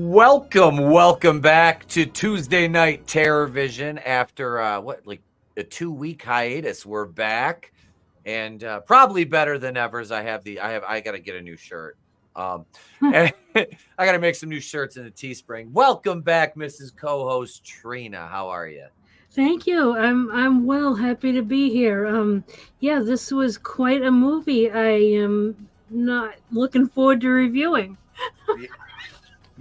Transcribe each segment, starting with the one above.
Welcome back to Tuesday Night TerrorVision. After a 2-week hiatus, we're back, and probably better than ever. As I got to get a new shirt. I got to make some new shirts in the Teespring. Welcome back, Mrs. Co-host Trina. How are you? Thank you. I'm well. Happy to be here. Yeah, this was quite a movie. I am not looking forward to reviewing.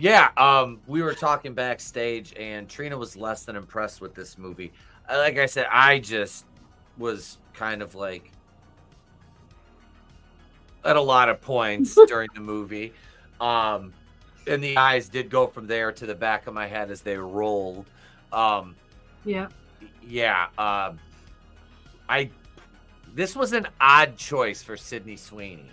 Yeah, we were talking backstage, and Trina was less than impressed with this movie. Like I said, I just was kind of like at a lot of points during the movie. And the eyes did go from there to the back of my head as they rolled. Yeah. This was an odd choice for Sydney Sweeney.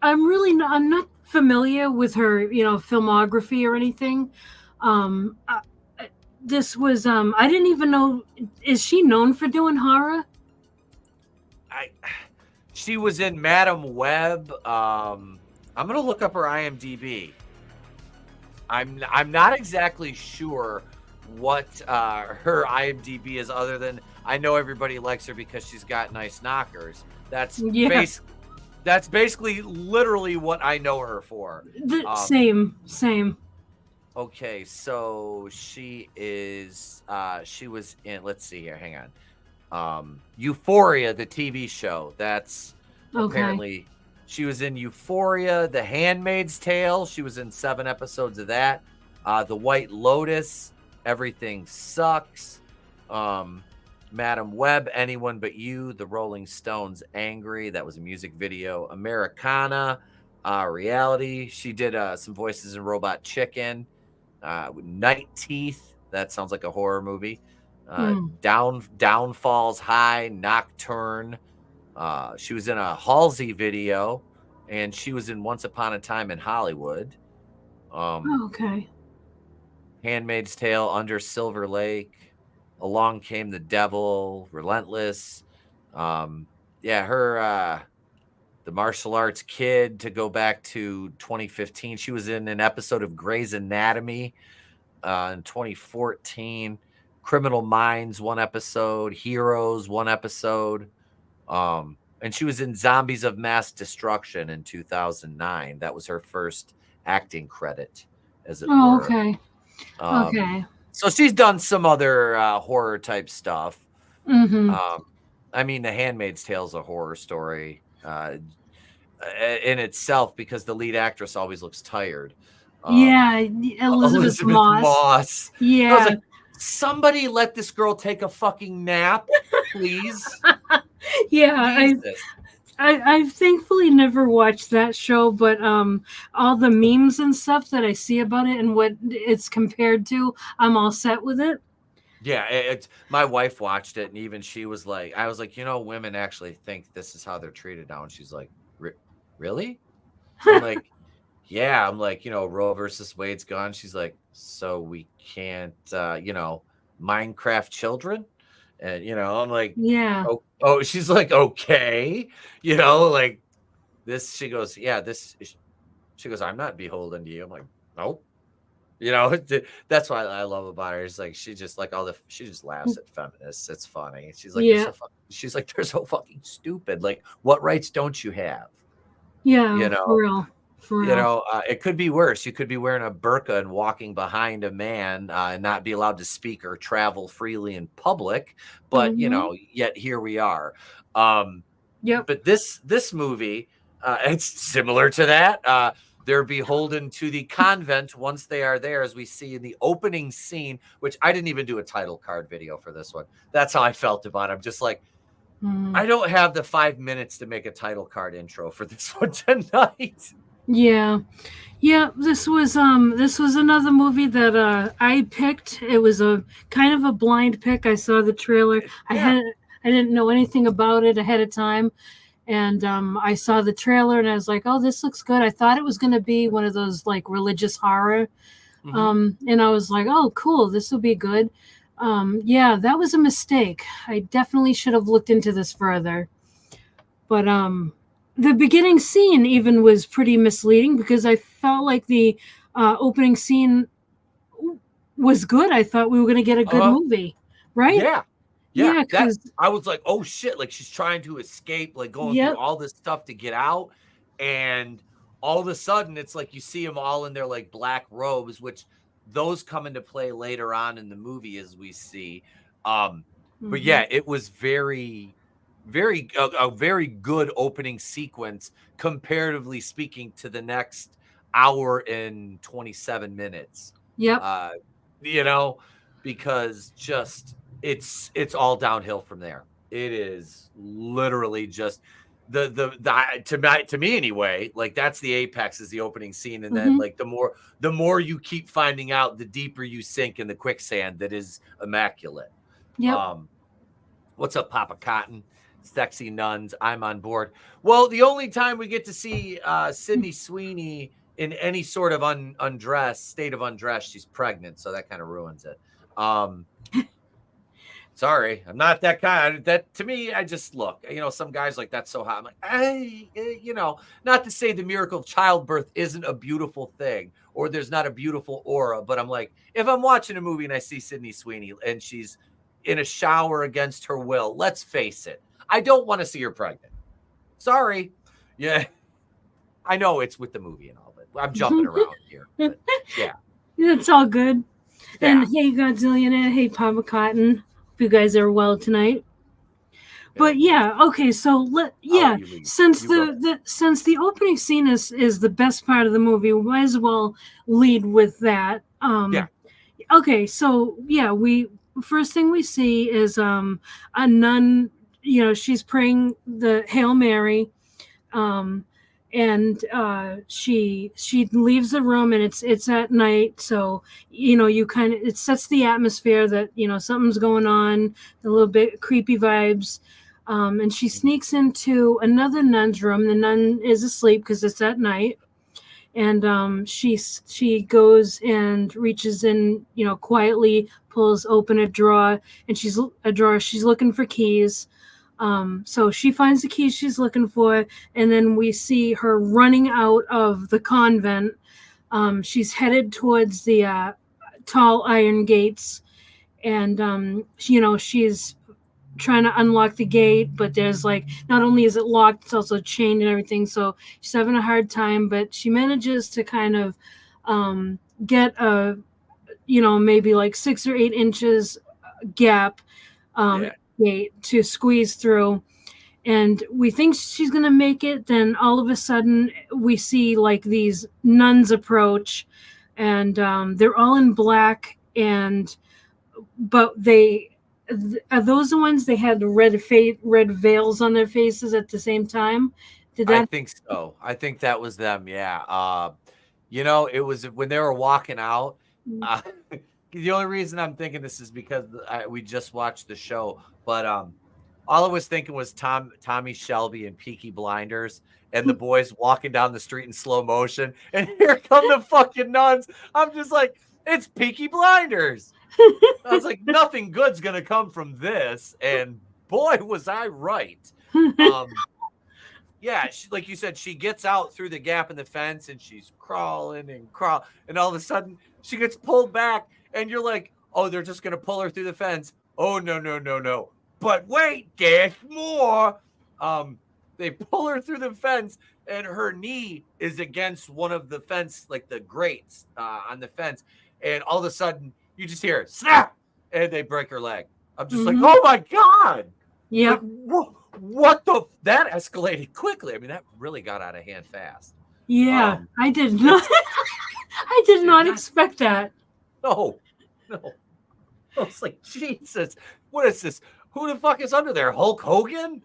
I'm not familiar with her, filmography or anything. This was I didn't even know. Is she known for doing horror? She was in Madam Web. I'm gonna look up her IMDb. I'm not exactly sure what her IMDb is, other than I know everybody likes her because she's got nice knockers. That's basically literally what I know her for. Same. Okay, so she was in, let's see here, hang on. Euphoria, the TV show. That's apparently she was in Euphoria, The Handmaid's Tale. She was in 7 episodes of that. The White Lotus, Everything Sucks. Madam Web, Anyone But You, The Rolling Stones, Angry. That was a music video. Americana, Reality. She did some voices in Robot Chicken. Night Teeth. That sounds like a horror movie. Downfalls High, Nocturne. She was in a Halsey video, and she was in Once Upon a Time in Hollywood. Handmaid's Tale, Under Silver Lake. Along Came the Devil, Relentless. The Martial Arts Kid, to go back to 2015. She was in an episode of Grey's Anatomy in 2014. Criminal Minds, 1 episode. Heroes, 1 episode. And she was in Zombies of Mass Destruction in 2009. That was her first acting credit, as it were. Okay. So she's done some other horror type stuff. Mm-hmm. I mean, The Handmaid's Tale is a horror story in itself, because the lead actress always looks tired. Elizabeth Moss. Yeah. I was like, somebody let this girl take a fucking nap, please. I've thankfully never watched that show, but all the memes and stuff that I see about it and what it's compared to, I'm all set with it. Yeah, my wife watched it, and even she was like, I was like, women actually think this is how they're treated now. And she's like, really? I'm like, yeah. I'm like, Roe versus Wade's gone. She's like, so we can't, Minecraft children? And, I'm like, yeah. Oh, she's like, okay. Like this, she goes, she goes, I'm not beholden to you. I'm like, nope. That's what I love about her. It's like, she just she just laughs at feminists. It's funny. She's like, she's like, they're so fucking stupid. Like, what rights don't you have? Yeah, for real. It could be worse. You could be wearing a burqa and walking behind a man and not be allowed to speak or travel freely in public. But, yet here we are. But this movie, it's similar to that. They're beholden to the convent once they are there, as we see in the opening scene, which I didn't even do a title card video for this one. That's how I felt about it. I'm just like, I don't have the 5 minutes to make a title card intro for this one tonight. Yeah. This was another movie that I picked. It was a kind of a blind pick. I saw the trailer. I didn't know anything about it ahead of time, and I saw the trailer and I was like, oh, this looks good. I thought it was going to be one of those like religious horror, and I was like, oh, cool, this will be good. That was a mistake. I definitely should have looked into this further, but the beginning scene even was pretty misleading because I felt like the opening scene was good. I thought we were going to get a good movie, right? Yeah, that because I was like, oh shit, like she's trying to escape, like going through all this stuff to get out, and all of a sudden it's like you see them all in their like black robes, which those come into play later on in the movie as we see. But yeah, it was very a very good opening sequence, comparatively speaking, to the next hour and 27 minutes. Yep. You know, because just it's all downhill from there. It is literally just the to me anyway, like that's the apex is the opening scene, and then like the more you keep finding out, the deeper you sink in the quicksand that is Immaculate. Yep. What's up, Papa Cotton? Sexy nuns, I'm on board. Well, the only time we get to see Sydney Sweeney in any sort of state of undress, she's pregnant, so that kind of ruins it. Sorry, I'm not that kind. That to me, I just look, some guys like that's so hot. I'm like, hey, not to say the miracle of childbirth isn't a beautiful thing or there's not a beautiful aura, but I'm like, if I'm watching a movie and I see Sydney Sweeney and she's in a shower against her will, let's face it, I don't want to see her pregnant. Sorry. Yeah. I know it's with the movie and all, but I'm jumping around here. But yeah. It's all good. Yeah. And hey, Godzillionaire. Hey, Papa Cotton. Hope you guys are well tonight. But yeah, okay, so since the opening scene is the best part of the movie, we might as well lead with that. Okay, so yeah, first thing we see is a nun, she's praying the Hail Mary, and she leaves the room, and it's at night, so it sets the atmosphere that something's going on, a little bit creepy vibes. And she sneaks into another nun's room. The nun is asleep because it's at night, and she goes and reaches in, quietly pulls open a drawer, and she's looking for keys. So she finds the keys she's looking for, and then we see her running out of the convent. She's headed towards the tall iron gates, and she's trying to unlock the gate, but there's not only is it locked, it's also chained and everything, so she's having a hard time, but she manages to kind of get a maybe 6 or 8 inches gap gate to squeeze through, and we think she's gonna make it. Then all of a sudden we see these nuns approach, and they're all in black, but are those the ones they had the red veils on their faces at the same time? I think so. I think that was them. Yeah. It was when they were walking out. The only reason I'm thinking this is because we just watched the show, but all I was thinking was Tommy Shelby and Peaky Blinders, and the boys walking down the street in slow motion, and here come the fucking nuns. I'm just like, it's Peaky Blinders. I was like, nothing good's gonna come from this, and boy, was I right. Yeah, like you said, she gets out through the gap in the fence, and she's crawling, and all of a sudden she gets pulled back, and you're like, oh, they're just gonna pull her through the fence. Oh no! But wait, there's more. They pull her through the fence, and her knee is against one of the fence, the grates on the fence, and all of a sudden you just hear snap, and they break her leg. I'm just like, oh my god! Yeah. What that escalated quickly. I mean, that really got out of hand fast. Yeah, I did not. I did not expect that. No. I was like, Jesus, what is this? Who the fuck is under there? Hulk Hogan?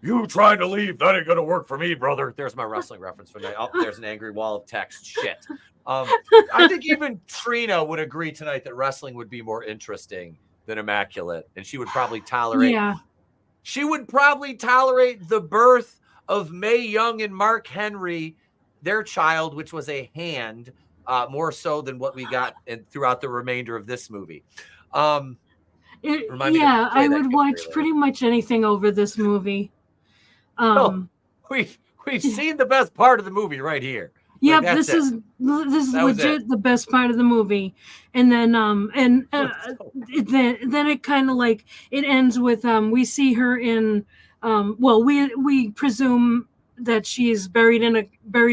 You trying to leave? That ain't gonna work for me, brother. There's my wrestling reference for tonight. Oh, there's an angry wall of text. Shit. I think even Trina would agree tonight that wrestling would be more interesting than Immaculate, and she would probably tolerate. Yeah. She would probably tolerate the birth of Mae Young and Mark Henry, their child, which was a hand, more so than what we got throughout the remainder of this movie. I would watch pretty much anything over this movie. we've seen the best part of the movie right here. Yep, this is legit the best part of the movie, and then then it kind of like it ends with we see her in well, we presume that she's buried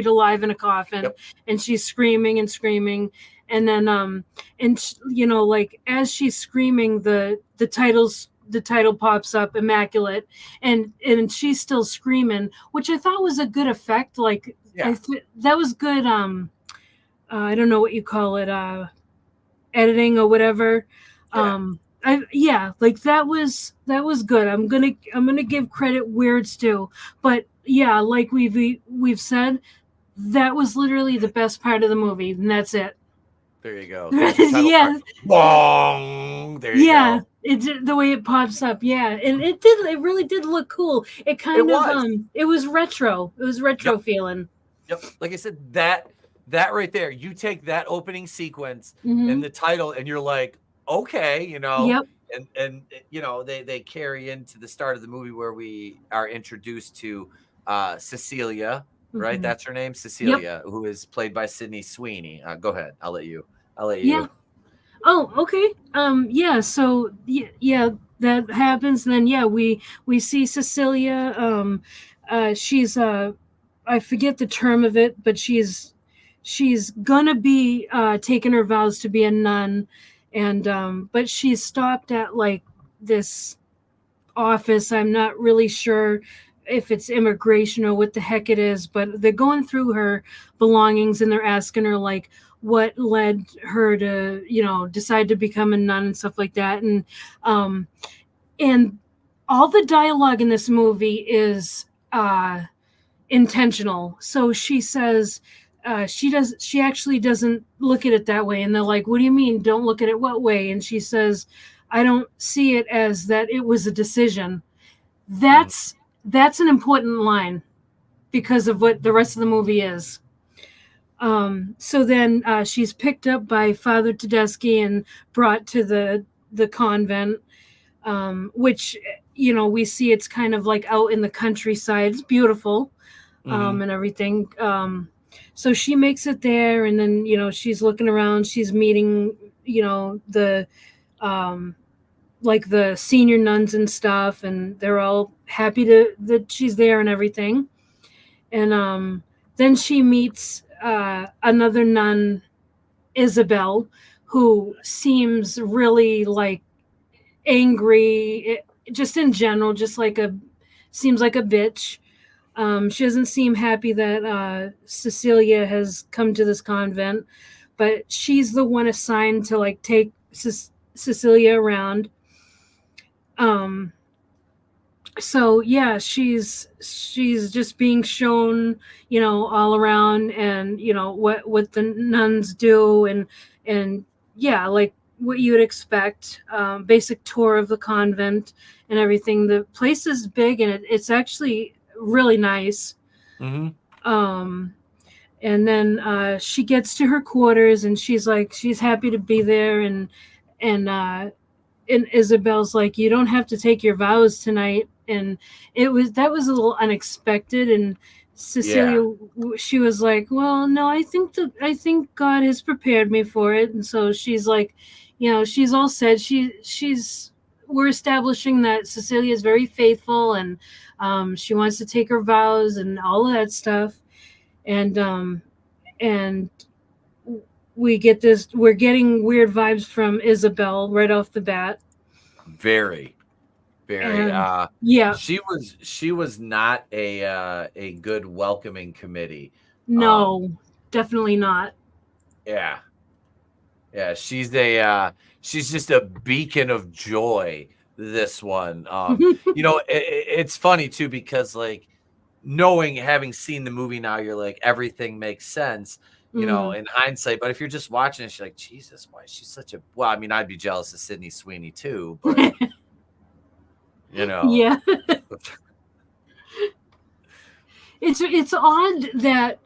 alive in a coffin, Yep. and she's screaming and screaming, and then like as she's screaming, the title pops up, Immaculate, and she's still screaming, which I thought was a good effect. Like, that was good. I don't know what you call it, editing or whatever. Like that was good. I'm gonna give credit where it's due. But yeah, like we've said, that was literally the best part of the movie, and that's it. There you go. Yeah. Bong. There you go. It's the way it pops up. Yeah, and it really did look cool. It kind of it was retro. It was retro feeling. Yep. Like I said, that right there, you take that opening sequence and the title, and you're like, okay, Yep. And they carry into the start of the movie where we are introduced to Cicilia, right? That's her name, Cicilia, who is played by Sydney Sweeney. Go ahead. I'll let you. Yeah. Oh, okay. So that happens. And then we see Cicilia. She's I forget the term of it, but she's gonna be taking her vows to be a nun, and but she's stopped at like this office. I'm not really sure if it's immigration or what the heck it is, but they're going through her belongings and they're asking her like what led her to decide to become a nun and stuff like that, and all the dialogue in this movie is intentional. So she says she actually doesn't look at it that way, and they're like, what do you mean don't look at it what way? And she says, I don't see it as that it was a decision. That's an important line because of what the rest of the movie is. So then she's picked up by Father Tedeschi and brought to the convent, which we see it's kind of like out in the countryside. It's beautiful, and everything. So she makes it there, and then she's looking around. She's meeting the like the senior nuns and stuff, and they're all happy that she's there and everything. And then she meets another nun, Isabel, who seems really like angry, just in general, seems like a bitch. She doesn't seem happy that Cecilia has come to this convent, but she's the one assigned to like take Cecilia around. So yeah, she's just being shown, all around, and what the nuns do, and yeah, like what you would expect, basic tour of the convent and everything. The place is big, and it's actually really nice. And then she gets to her quarters, and she's happy to be there, and Isabel's like, you don't have to take your vows tonight. And that was a little unexpected. And Cecilia, she was like, well, no, I think God has prepared me for it. And so she's like, she's all said. We're establishing that Cecilia is very faithful, and she wants to take her vows and all of that stuff. And we're getting weird vibes from Isabel right off the bat. Very. Yeah. She was not a good welcoming committee. No, definitely not. Yeah. She's just a beacon of joy. This one, it's funny too, because like having seen the movie now, you're like, everything makes sense, in hindsight. But if you're just watching it, you're like, Jesus, why is she such a? Well, I mean, I'd be jealous of Sydney Sweeney too, but yeah. It's odd that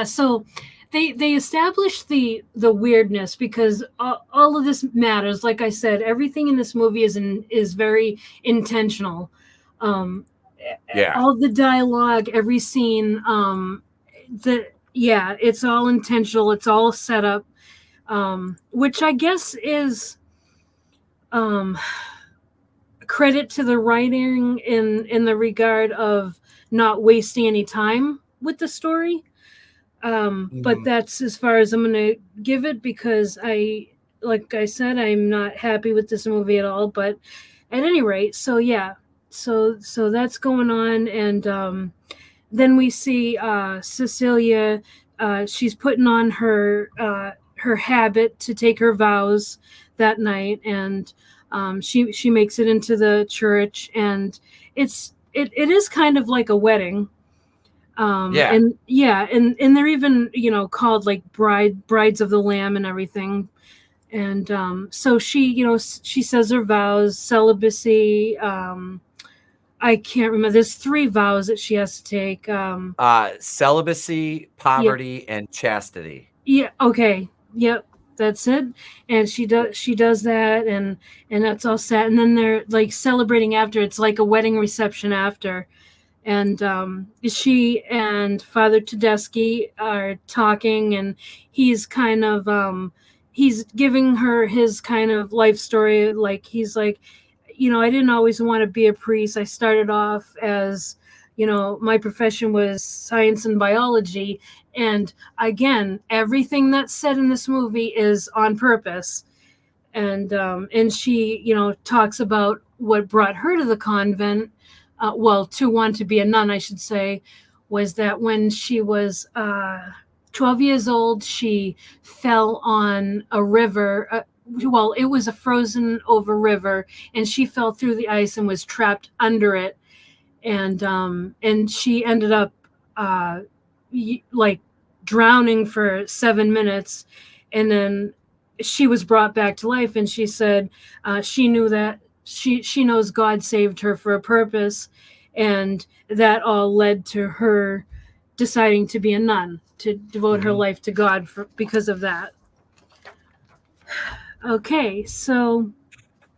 so they established the weirdness, because all of this matters. Like I said, everything in this movie is very intentional, Yeah. all the dialogue, every scene, it's all intentional. It's all set up, which I guess is credit to the writing in the regard of not wasting any time with the story. But that's as far as I'm going to give it, because like I said, I'm not happy with this movie at all. But at any rate, so that's going on. And then we see Cecilia. She's putting on her habit to take her vows that night, and she makes it into the church, and it is kind of like a wedding. And they're even called like brides of the Lamb and everything. And so she says her vows, celibacy. I can't remember. There's 3 vows that she has to take. Celibacy, poverty, and chastity. Yeah. Okay. Yep. That's it. And she does that, and that's all set. And then they're like celebrating after. It's like a wedding reception after. And she and Father Tedeschi are talking, and he's kind of he's giving her his kind of life story. Like he's like, I didn't always want to be a priest. I started off as, my profession was science and biology. And again, everything that's said in this movie is on purpose. And she, talks about what brought her to the convent. To want to be a nun, I should say, was that when she was 12 years old, she fell on a river. It was a frozen over river, and she fell through the ice and was trapped under it. And she ended up like drowning for 7 minutes. And then she was brought back to life, and she said she knew that she knows God saved her for a purpose, and that all led to her deciding to be a nun, to devote her life to God because of that. Okay, so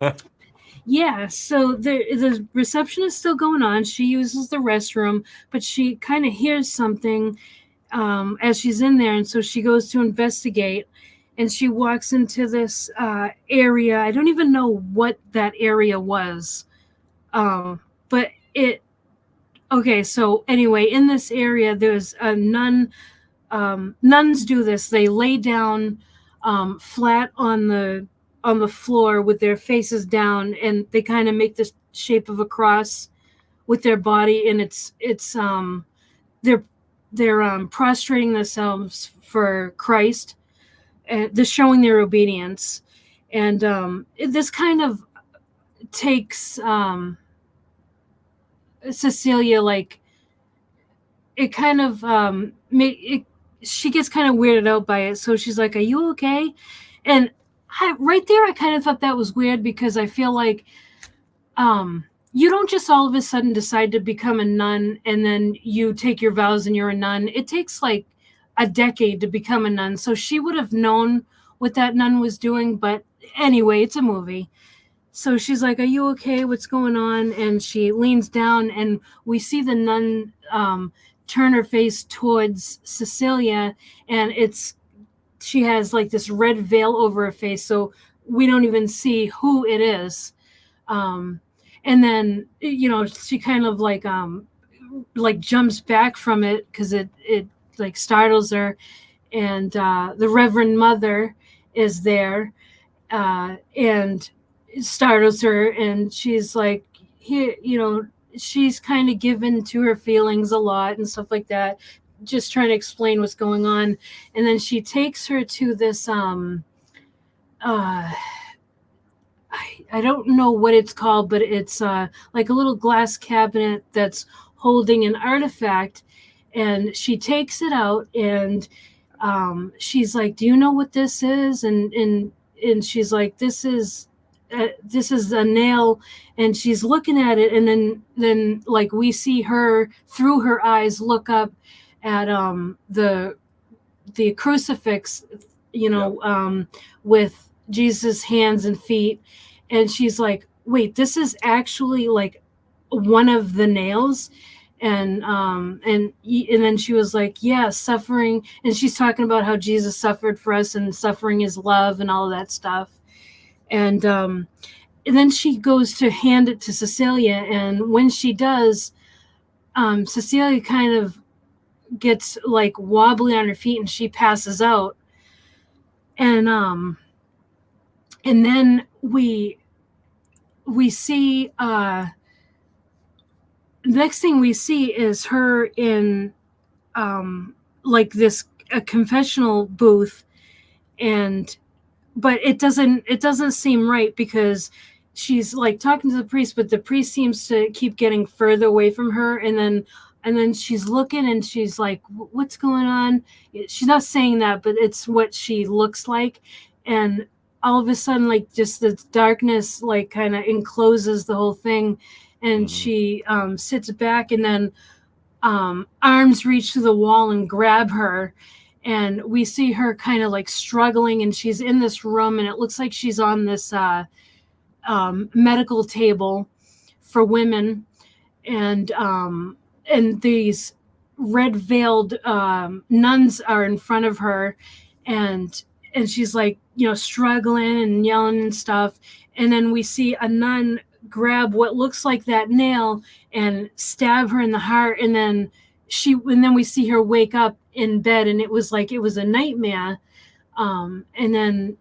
so the reception is still going on. She uses the restroom, but she kind of hears something as she's in there, and so she goes to investigate. And she walks into this area. I don't even know what that area was. But so anyway, in this area, there's a nun. Nuns do this. They lay down flat on the floor with their faces down, and they kind of make the shape of a cross with their body. And it's they're prostrating themselves for Christ. They're showing their obedience, and this kind of takes Cecilia, like it kind of she gets kind of weirded out by it. So she's like, "Are you okay?" And right there, I kind of thought that was weird, because I feel like you don't just all of a sudden decide to become a nun and then you take your vows and you're a nun. It takes like a decade to become a nun. So she would have known what that nun was doing. But anyway, it's a movie. So she's like, "Are you okay? What's going on?" And she leans down, and we see the nun turn her face towards Cecilia, and she has like this red veil over her face, so we don't even see who it is. And then she kind of like jumps back from it, because it like startles her, and the Reverend Mother is there, and it startles her, and she's like, she's kind of given to her feelings a lot and stuff like that, just trying to explain what's going on. And then she takes her to this I don't know what it's called, but it's like a little glass cabinet that's holding an artifact. And she takes it out, and she's like, "Do you know what this is?" And she's like, "This is a nail." And she's looking at it, and then like we see her through her eyes look up at the crucifix, with Jesus' hands and feet. And she's like, "Wait, this is actually like one of the nails. And then she was like, yeah, suffering. And she's talking about how Jesus suffered for us and suffering is love and all of that stuff. And then she goes to hand it to Cecilia. And when she does, Cecilia kind of gets like wobbly on her feet and she passes out. And then we see the next thing we see is her in like this a confessional booth, and but it doesn't seem right because she's like talking to the priest, but the priest seems to keep getting further away from her, and then she's looking and she's like, what's going on? She's not saying that, but it's what she looks like. And all of a sudden, like, just the darkness like kind of encloses the whole thing, and she sits back, and then arms reach to the wall and grab her, and we see her kind of like struggling, and she's in this room, and it looks like she's on this medical table for women, and these red veiled nuns are in front of her, and she's like, struggling and yelling and stuff. And then we see a nun grab what looks like that nail and stab her in the heart, and then we see her wake up in bed, and it was like it was a nightmare. And then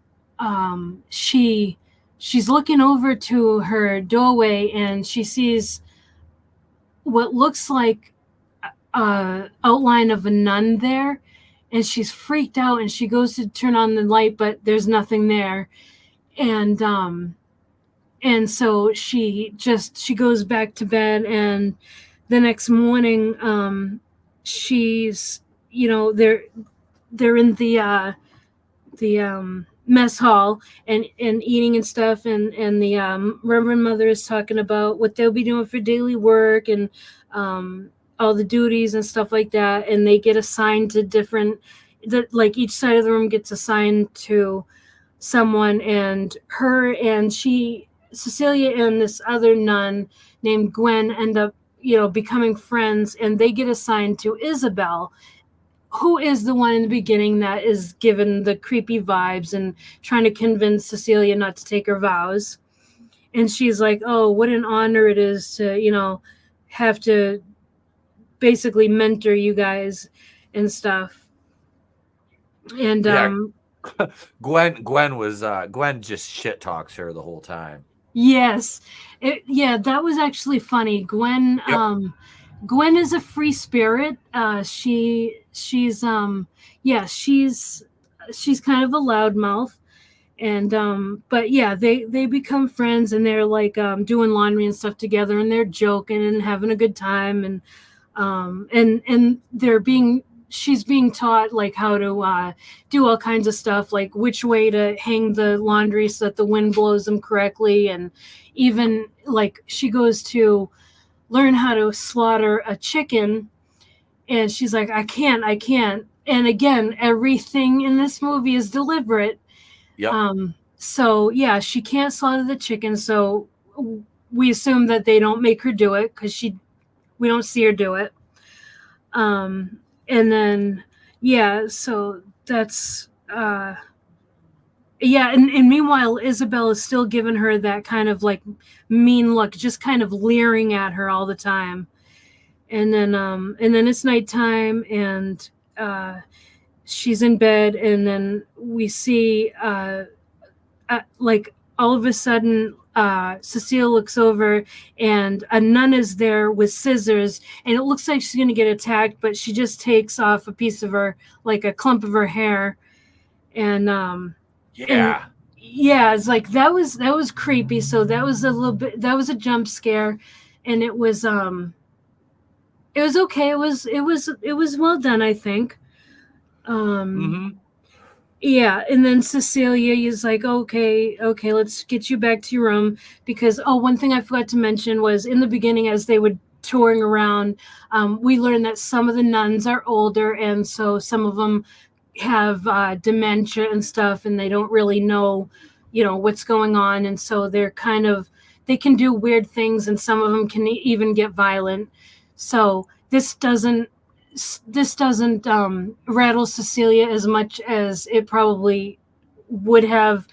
she's looking over to her doorway, and she sees what looks like outline of a nun there, and she's freaked out, and she goes to turn on the light, but there's nothing there. And so she goes back to bed, and the next morning she's they're in the mess hall and eating and stuff, and the Reverend Mother is talking about what they'll be doing for daily work and all the duties and stuff like that, and they get assigned to different, like each side of the room gets assigned to someone, and Cecilia and this other nun named Gwen end up becoming friends, and they get assigned to Isabel, who is the one in the beginning that is given the creepy vibes and trying to convince Cecilia not to take her vows. And she's like, oh, what an honor it is to have to basically mentor you guys and stuff. And Gwen just shit talks her the whole time. Yes. That was actually funny. Gwen, Yep. Gwen is a free spirit. She's kind of a loudmouth, and but yeah, they become friends, and they're like doing laundry and stuff together, and they're joking and having a good time, and she's being taught like how to do all kinds of stuff, like which way to hang the laundry so that the wind blows them correctly, and even like she goes to learn how to slaughter a chicken, and she's like, I can't. And again, everything in this movie is deliberate. Yep. So yeah, she can't slaughter the chicken, so we assume that they don't make her do it because we don't see her do it. And then so that's and meanwhile Isabel is still giving her that kind of like mean look, just kind of leering at her all the time. And then it's nighttime, and she's in bed, and then we see like all of a sudden Cecile looks over, and a nun is there with scissors, and it looks like she's going to get attacked, but she just takes off a piece of her, like a clump of her hair. And it's like that was creepy. So that was a jump scare, and it was okay. It was well done, I think. Yeah, and then Cecilia is like, okay, let's get you back to your room, because one thing I forgot to mention was in the beginning, as they were touring around, we learned that some of the nuns are older, and so some of them have dementia and stuff, and they don't really know what's going on, and so they're kind of they can do weird things, and some of them can even get violent. So this doesn't rattle Cecilia as much as it probably would have,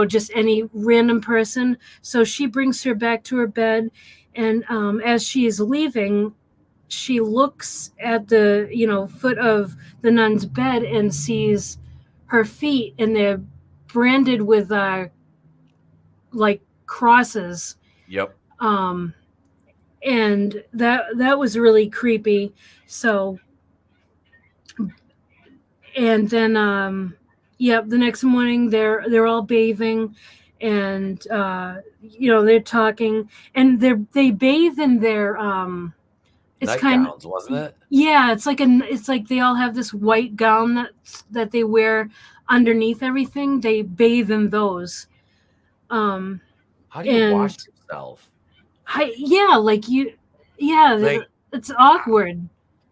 just any random person. So she brings her back to her bed, and as she is leaving, she looks at the foot of the nun's bed and sees her feet, and they're branded with like crosses. Yep. And that was really creepy. So, and then the next morning they're all bathing, and they're talking, and they bathe in their it's nightgowns, wasn't it? Yeah, it's like they all have this white gown that they wear underneath everything. They bathe in those. How do you wash yourself? It's awkward.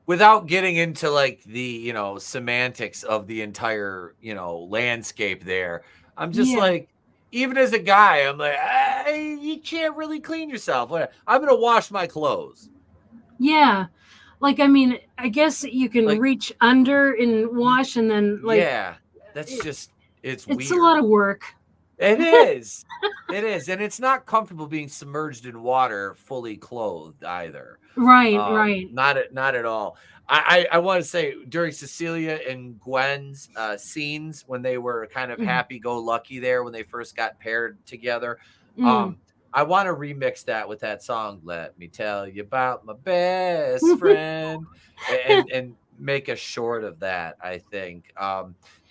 Without getting into like the semantics of the entire landscape there, I'm just like, even as a guy, I'm like, you can't really clean yourself. I'm gonna wash my clothes. Yeah, like, I mean, I guess you can reach under and wash, and then that's just it's weird. It's a lot of work. It is. It is. And it's not comfortable being submerged in water fully clothed either. Right. Not at all. I want to say, during Cecilia and Gwen's scenes, when they were kind of happy-go-lucky there, when they first got paired together, I want to remix that with that song, Let Me Tell You About My Best Friend, and make a short of that, I think,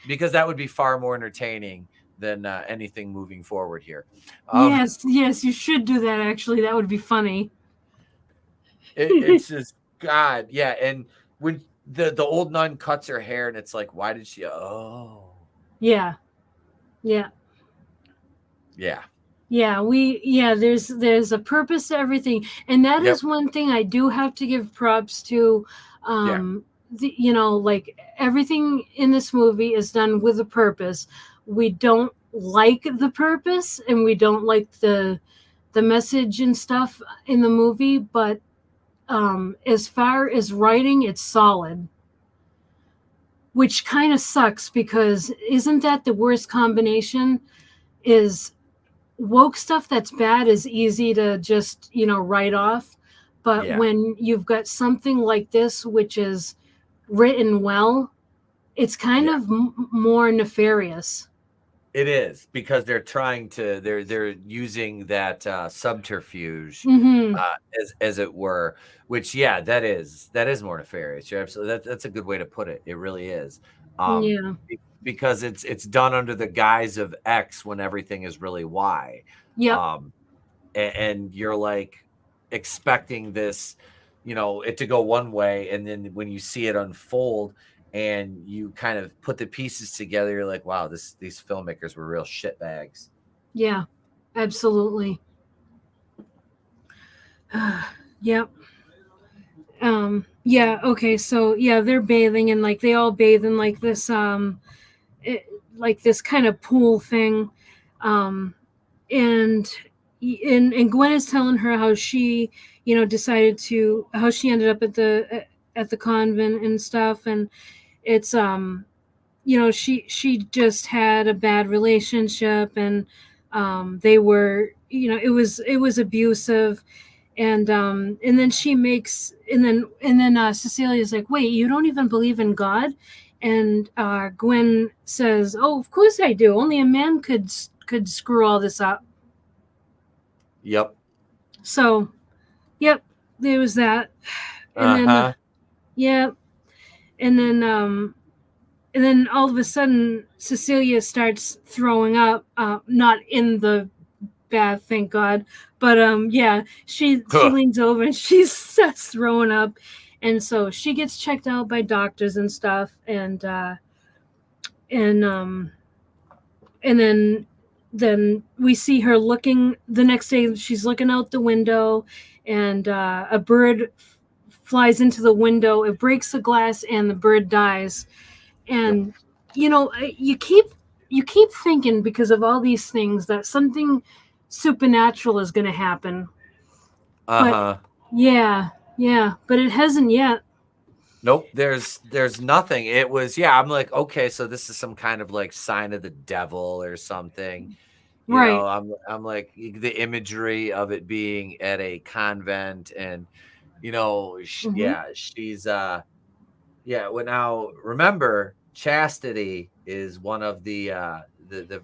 because that would be far more entertaining than anything moving forward here. Yes, you should do that, actually. That would be funny. It's just, God, yeah. And when the old nun cuts her hair, and it's like, why did she? Oh. Yeah. There's a purpose to everything, and that is one thing I do have to give props to. Like, everything in this movie is done with a purpose. We don't like the purpose, and we don't like the message and stuff in the movie, but as far as writing, it's solid, which kind of sucks, because isn't that the worst combination? Is woke stuff that's bad is easy to just write off, but when you've got something like this, which is written well, it's kind of more nefarious. It is, because they're trying to they're using that subterfuge, as it were, which that is more nefarious. You're absolutely, that's a good way to put it. It really is. Because it's done under the guise of X when everything is really Y. And you're like expecting this, it to go one way, and then when you see it unfold and you kind of put the pieces together, you're like, wow, these filmmakers were real shitbags. Yeah, absolutely. Yep. Okay, so they're bathing, and like they all bathe in like this this kind of pool thing, and Gwen is telling her how she decided to, how she ended up at the convent and stuff, and it's she just had a bad relationship, and they were it was abusive, and then she makes, and then Cecilia's like, wait, you don't even believe in God? And Gwen says, oh, of course I do. Only a man could screw all this up. Yep. So, there was that. And then, and then all of a sudden, Cecilia starts throwing up. Not in the bath, thank God. But she leans over and she starts throwing up. And so she gets checked out by doctors and stuff, and then we see her looking the next day. She's looking out the window, and a bird flies into the window. It breaks the glass, and the bird dies. And you keep thinking, because of all these things, that something supernatural is going to happen. Uh-huh. But yeah, but it hasn't yet. Nope, there's nothing. It was, yeah, I'm like, okay, so this is some kind of like sign of the devil or something. You Right. know, I'm like the imagery of it being at a convent, and you know, Mm-hmm. yeah, she's yeah, well now remember, chastity is one of the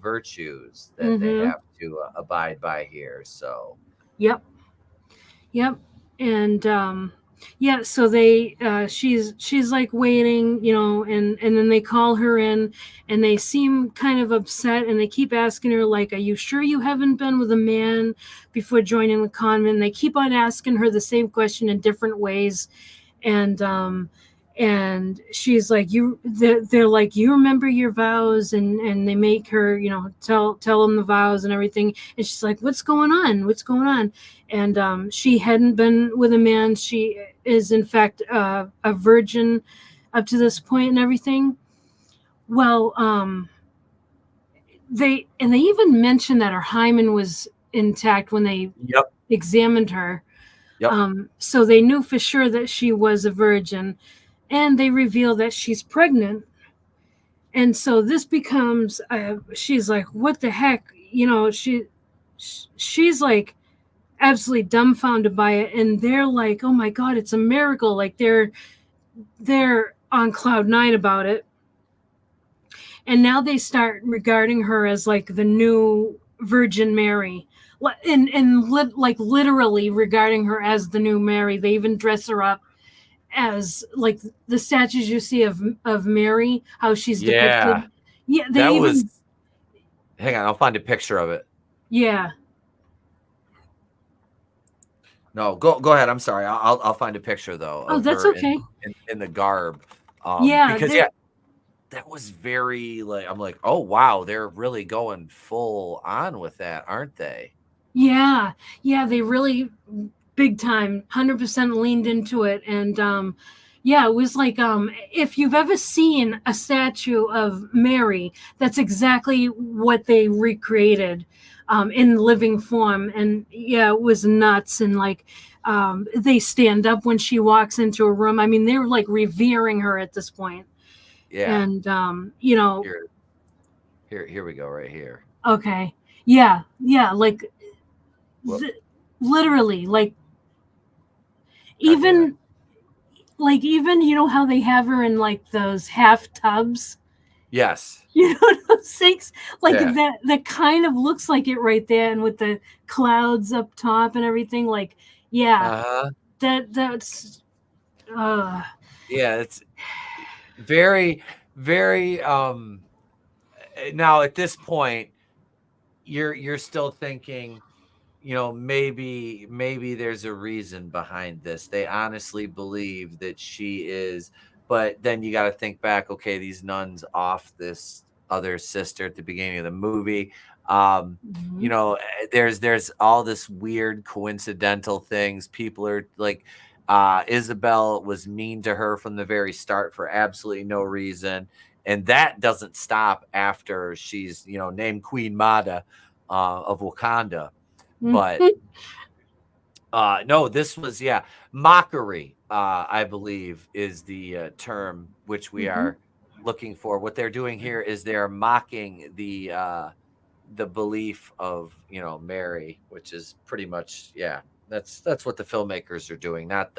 virtues that they Mm-hmm. have to abide by here. So, Yep. Yep. And yeah, so they she's like waiting, you know, and then they call her in and they seem kind of upset and they keep asking her like, are you sure you haven't been with a man before joining the convent? And they keep on asking her the same question in different ways. And she's like, they're like, you remember your vows, and they make her, you know, tell them the vows and everything. And she's like, what's going on? And she hadn't been with a man. She is in fact a virgin up to this point and everything. Well, they even mentioned that her hymen was intact when they yep, examined her. yep, So they knew for sure that she was a virgin, and they reveal that she's pregnant. And so this becomes, she's like, what the heck? You know, she's like absolutely dumbfounded by it. And they're like, oh my God, it's a miracle. Like they're on cloud nine about it. And now they start regarding her as like the new Virgin Mary. Like literally regarding her as the new Mary. They even dress her up as like the statues you see of Mary, how she's yeah. depicted. Yeah, they That even was. Hang on, I'll find a picture of it. yeah. No, go ahead. I'm sorry. I'll find a picture though Oh, of that's her okay. in the garb. Yeah, Because yeah, that was very like, I'm like, oh wow, they're really going full on with that, aren't they? yeah, they really big time, 100% leaned into it, and yeah, it was like if you've ever seen a statue of Mary, that's exactly what they recreated in living form, and yeah, it was nuts, and like they stand up when she walks into a room. I mean, they're like revering her at this point, Yeah. and you know, Here we go right here. okay, yeah, like Whoop. literally, like God damn it. even even you know how they have her in like those half tubs, Yes. you know, those sinks, like Yeah. that kind of looks like it right there, and with the clouds up top and everything, like yeah, Uh-huh. that's Yeah, it's very, very now at this point, you're still thinking, you know, maybe there's a reason behind this. They honestly believe that she is, but then you got to think back, okay, these nuns off this other sister at the beginning of the movie. You mhm. know, there's all this weird coincidental things. People are like, Isabel was mean to her from the very start for absolutely no reason. And that doesn't stop after she's, you know, named Queen Mada of Wakanda. But no, this was, yeah, mockery, I believe is the term which we Mhm. are looking for. What they're doing here is they're mocking the belief of, you know, Mary, which is pretty much, yeah, that's what the filmmakers are doing, not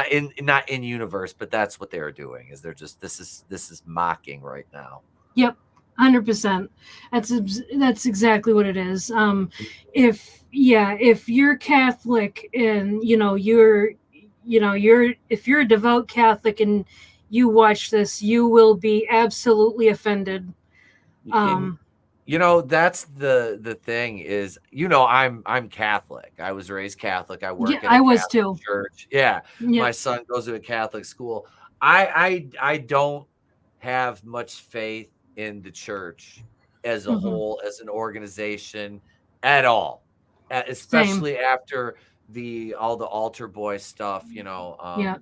in universe, but that's what they're doing, is they're just, this is mocking right now. Yep, 100%. That's exactly what it is. If you're Catholic and you're if you're a devout Catholic and you watch this, you will be absolutely offended. And Um, you know, that's the thing is, you know, I'm Catholic. I was raised Catholic. I yeah, work at a I was Catholic too. church. Yeah. My Yep. son goes to a Catholic school. I don't have much faith in the church as a Hmm. whole, as an organization at all. Same. Especially after all the altar boy stuff, you know, Yeah.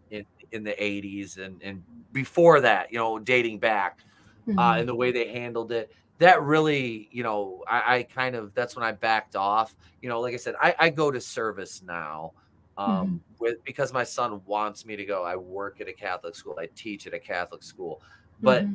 in the 80s and before that, you know, dating back, Hmm. and the way they handled it. that really, I kind of, that's when I backed off. Like I said, I go to service now because my son wants me to go. I work at a Catholic school. I teach at a Catholic school, but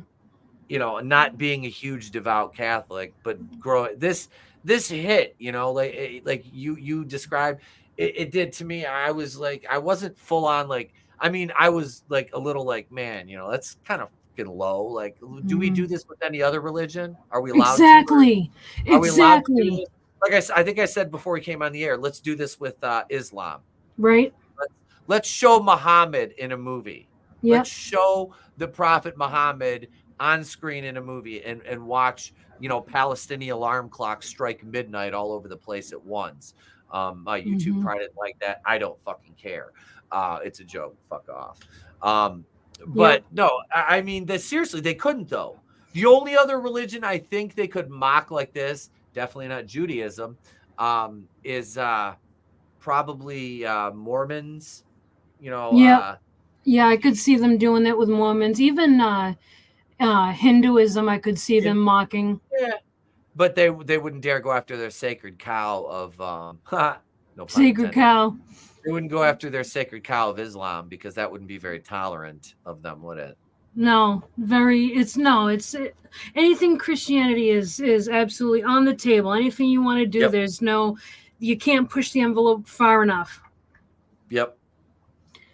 not being a huge devout Catholic, but growing this hit, like you described, it did to me. I was like, I wasn't full on like, I mean, I was like a little like, man, that's kind of fucking low. Like, do we do this with any other religion? Are we allowed to? Exactly. Are we allowed to do Exactly. this? Like I think I said before we came on the air, let's do this with Islam. Right. Let's show Muhammad in a movie. Yep. Let's show the Prophet Muhammad on screen in a movie and watch, Palestinian alarm clocks strike midnight all over the place at once. My YouTube probably didn't like that. I don't fucking care. It's a joke. Fuck off. But no, I mean, seriously, they couldn't though. The only other religion I think they could mock like this, definitely not Judaism, is probably Mormons. Yeah, I could see them doing that with Mormons. Even Hinduism, I could see them mocking. Yeah, but they wouldn't dare go after their sacred cow of no sacred cow. They wouldn't go after their sacred cow of Islam because that wouldn't be very tolerant of them, would it? No, it's anything Christianity is absolutely on the table. Anything you want to do, there's no, you can't push the envelope far enough. Yep.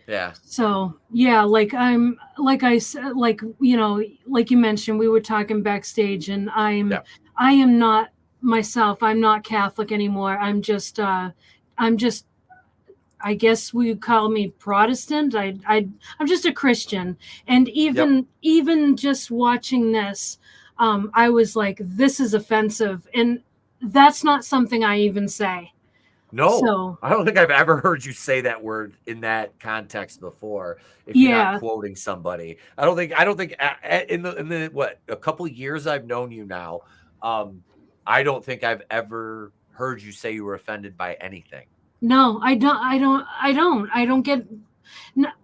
Yeah. So yeah, like I said, like you mentioned, we were talking backstage, and I am not myself. I'm not Catholic anymore. I'm just I guess we would call me Protestant. I'm just a Christian, and even just watching this, I was like, this is offensive, and that's not something I even say. No, so, I don't think I've ever heard you say that word in that context before. If you're not quoting somebody, I don't think in the what, a couple of years I've known you now, I don't think I've ever heard you say you were offended by anything. No, I don't get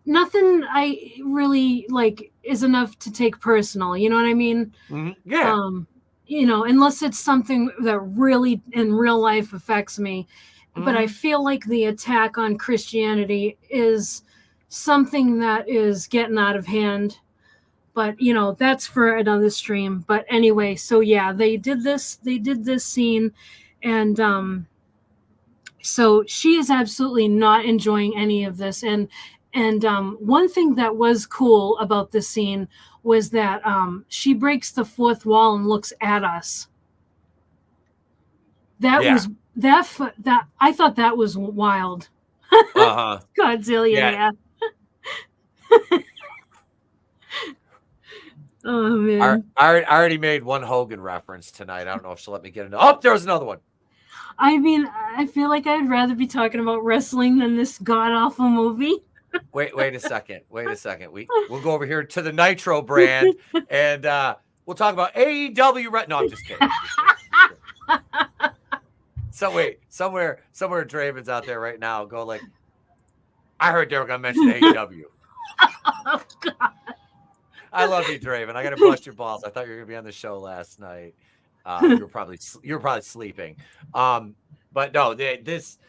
nothing. I really like is enough to take personal. You know what I mean? Yeah. Unless it's something that really in real life affects me. But I feel like the attack on Christianity is something that is getting out of hand. But, that's for another stream. But anyway, so yeah, they did this scene. And so she is absolutely not enjoying any of this. And one thing that was cool about this scene was that she breaks the fourth wall and looks at us. That was... That I thought that was wild. Godzilla, Oh man! I already made one Hogan reference tonight. I don't know if she'll let me get it. Oh, there's another one. I mean, I feel like I'd rather be talking about wrestling than this god awful movie. Wait a second. We'll go over here to the Nitro brand and we'll talk about AEW. No, I'm just kidding. So wait, somewhere Draven's out there right now going like, I heard they were going to mention AEW. Oh, God. I love you, Draven. I got to bust your balls. I thought you were going to be on the show last night. You were probably sleeping. But no, it did.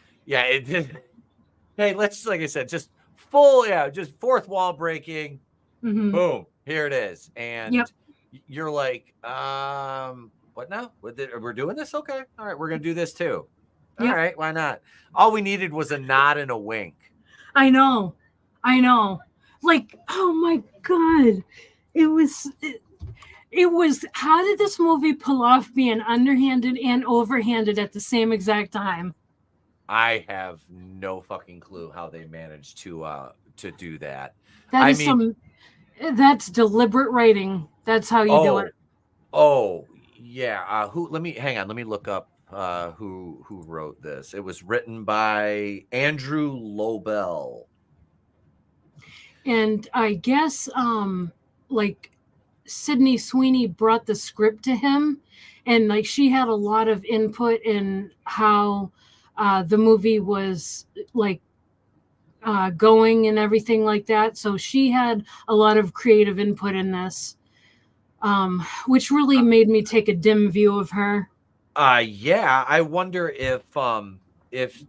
Hey, let's, like I said, just just fourth wall breaking. Boom, here it is. And you're like, what now? We're doing this? Okay. All right. We're going to do this too. All right. Why not? All we needed was a nod and a wink. I know. Like, oh my God. It was, how did this movie pull off being underhanded and overhanded at the same exact time? I have no fucking clue how they managed to do that. That's deliberate writing. That's how you do it. Oh, yeah. Let me look up who wrote this. It was written by Andrew Lobel. And I guess like Sydney Sweeney brought the script to him, and like she had a lot of input in how the movie was like going and everything like that. So she had a lot of creative input in this. which really made me take a dim view of her. Yeah, I wonder if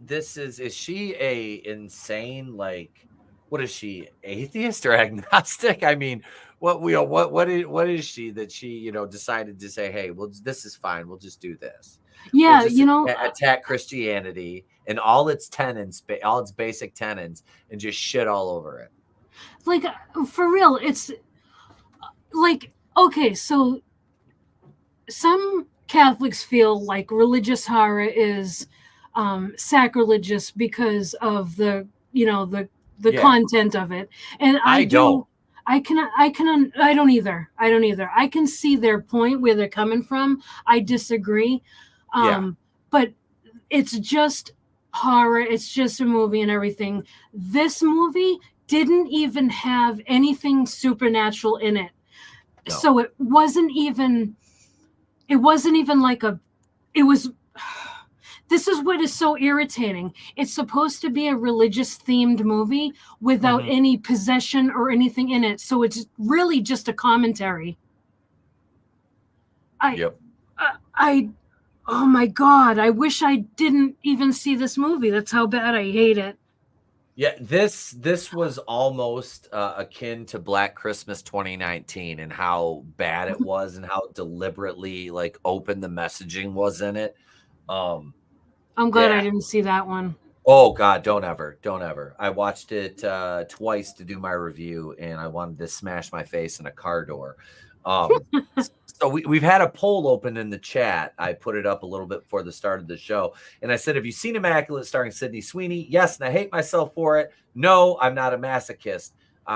this is she a insane, like, what is she, atheist or agnostic? I mean, what is she that she, decided to say, hey, well, this is fine, we'll just do this. We'll Yeah, just attack Christianity and all its tenets, all its basic tenets, and just shit all over it. Like, for real, it's like, okay, so some Catholics feel like religious horror is sacrilegious because of the content of it, and I don't. I don't either. I can see their point where they're coming from. I disagree. But it's just horror. It's just a movie and everything. This movie didn't even have anything supernatural in it. No. So it wasn't even like this is what is so irritating. It's supposed to be a religious themed movie without any possession or anything in it. So it's really just a commentary. Oh my God, I wish I didn't even see this movie. That's how bad I hate it. Yeah, this was almost akin to Black Christmas 2019 and how bad it was and how deliberately like open the messaging was in it. I'm glad I didn't see that one. Oh God, don't ever. I watched it twice to do my review, and I wanted to smash my face in a car door. So we've had a poll open in the chat. I put it up a little bit before the start of the show, and I said, have you seen Immaculate starring Sydney Sweeney? Yes, and I hate myself for it. No, I'm not a masochist.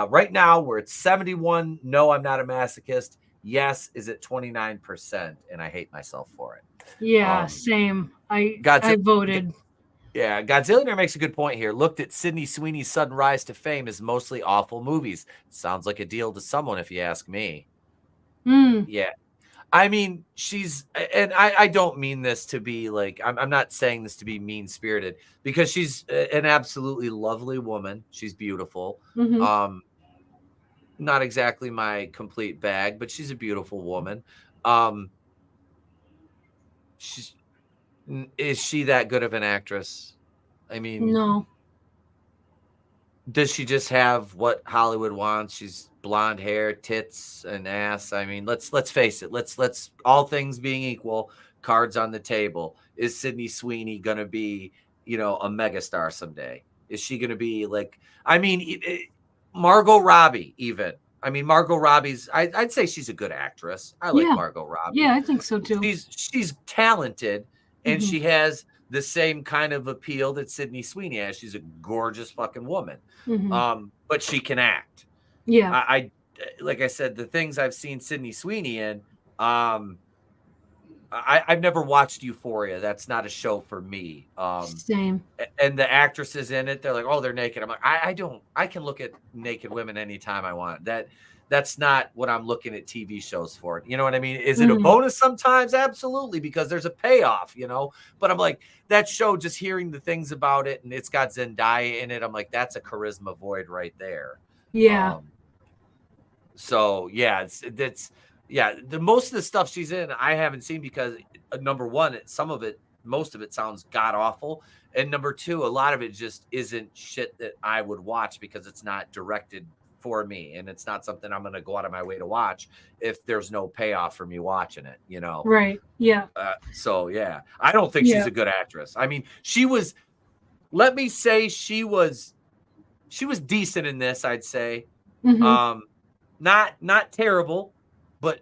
Right now, we're at 71. No, I'm not a masochist. Yes is at 29%, and I hate myself for it. Yeah, same. I voted. Yeah, Godzillionaire makes a good point here. Looked at Sydney Sweeney's sudden rise to fame as mostly awful movies. Sounds like a deal to someone, if you ask me. Yeah. I mean, and I don't mean this to be like, I'm not saying this to be mean-spirited, because she's an absolutely lovely woman. She's beautiful. Not exactly my complete bag, but she's a beautiful woman. Is she that good of an actress? I mean, no. Does she just have what Hollywood wants? She's blonde hair, tits, and ass. I mean, let's face it. Let's all things being equal, cards on the table. Is Sydney Sweeney gonna be, a megastar someday? Is she gonna be like? I mean, Margot Robbie even. I mean, Margot Robbie's. I'd say she's a good actress. I like Margot Robbie. Yeah, I think so too. She's talented, and she has the same kind of appeal that Sydney Sweeney has. She's a gorgeous fucking woman. But she can act. Yeah. I like I said, the things I've seen Sydney Sweeney in, I've never watched Euphoria. That's not a show for me. Same. And the actresses in it, they're like, oh, they're naked. I'm like, I can look at naked women anytime I want. That's not what I'm looking at TV shows for. You know what I mean? Is it a bonus sometimes? Absolutely, because there's a payoff, But I'm like, that show, just hearing the things about it, and it's got Zendaya in it, I'm like, that's a charisma void right there. Yeah. So yeah, the most of the stuff she's in, I haven't seen because number one, most of it sounds god awful, and number two, a lot of it just isn't shit that I would watch because it's not directed for me, and it's not something I'm going to go out of my way to watch if there's no payoff for me watching it, Right. Yeah. So yeah, I don't think she's a good actress. I mean, let me say she was decent in this, I'd say. Not terrible, but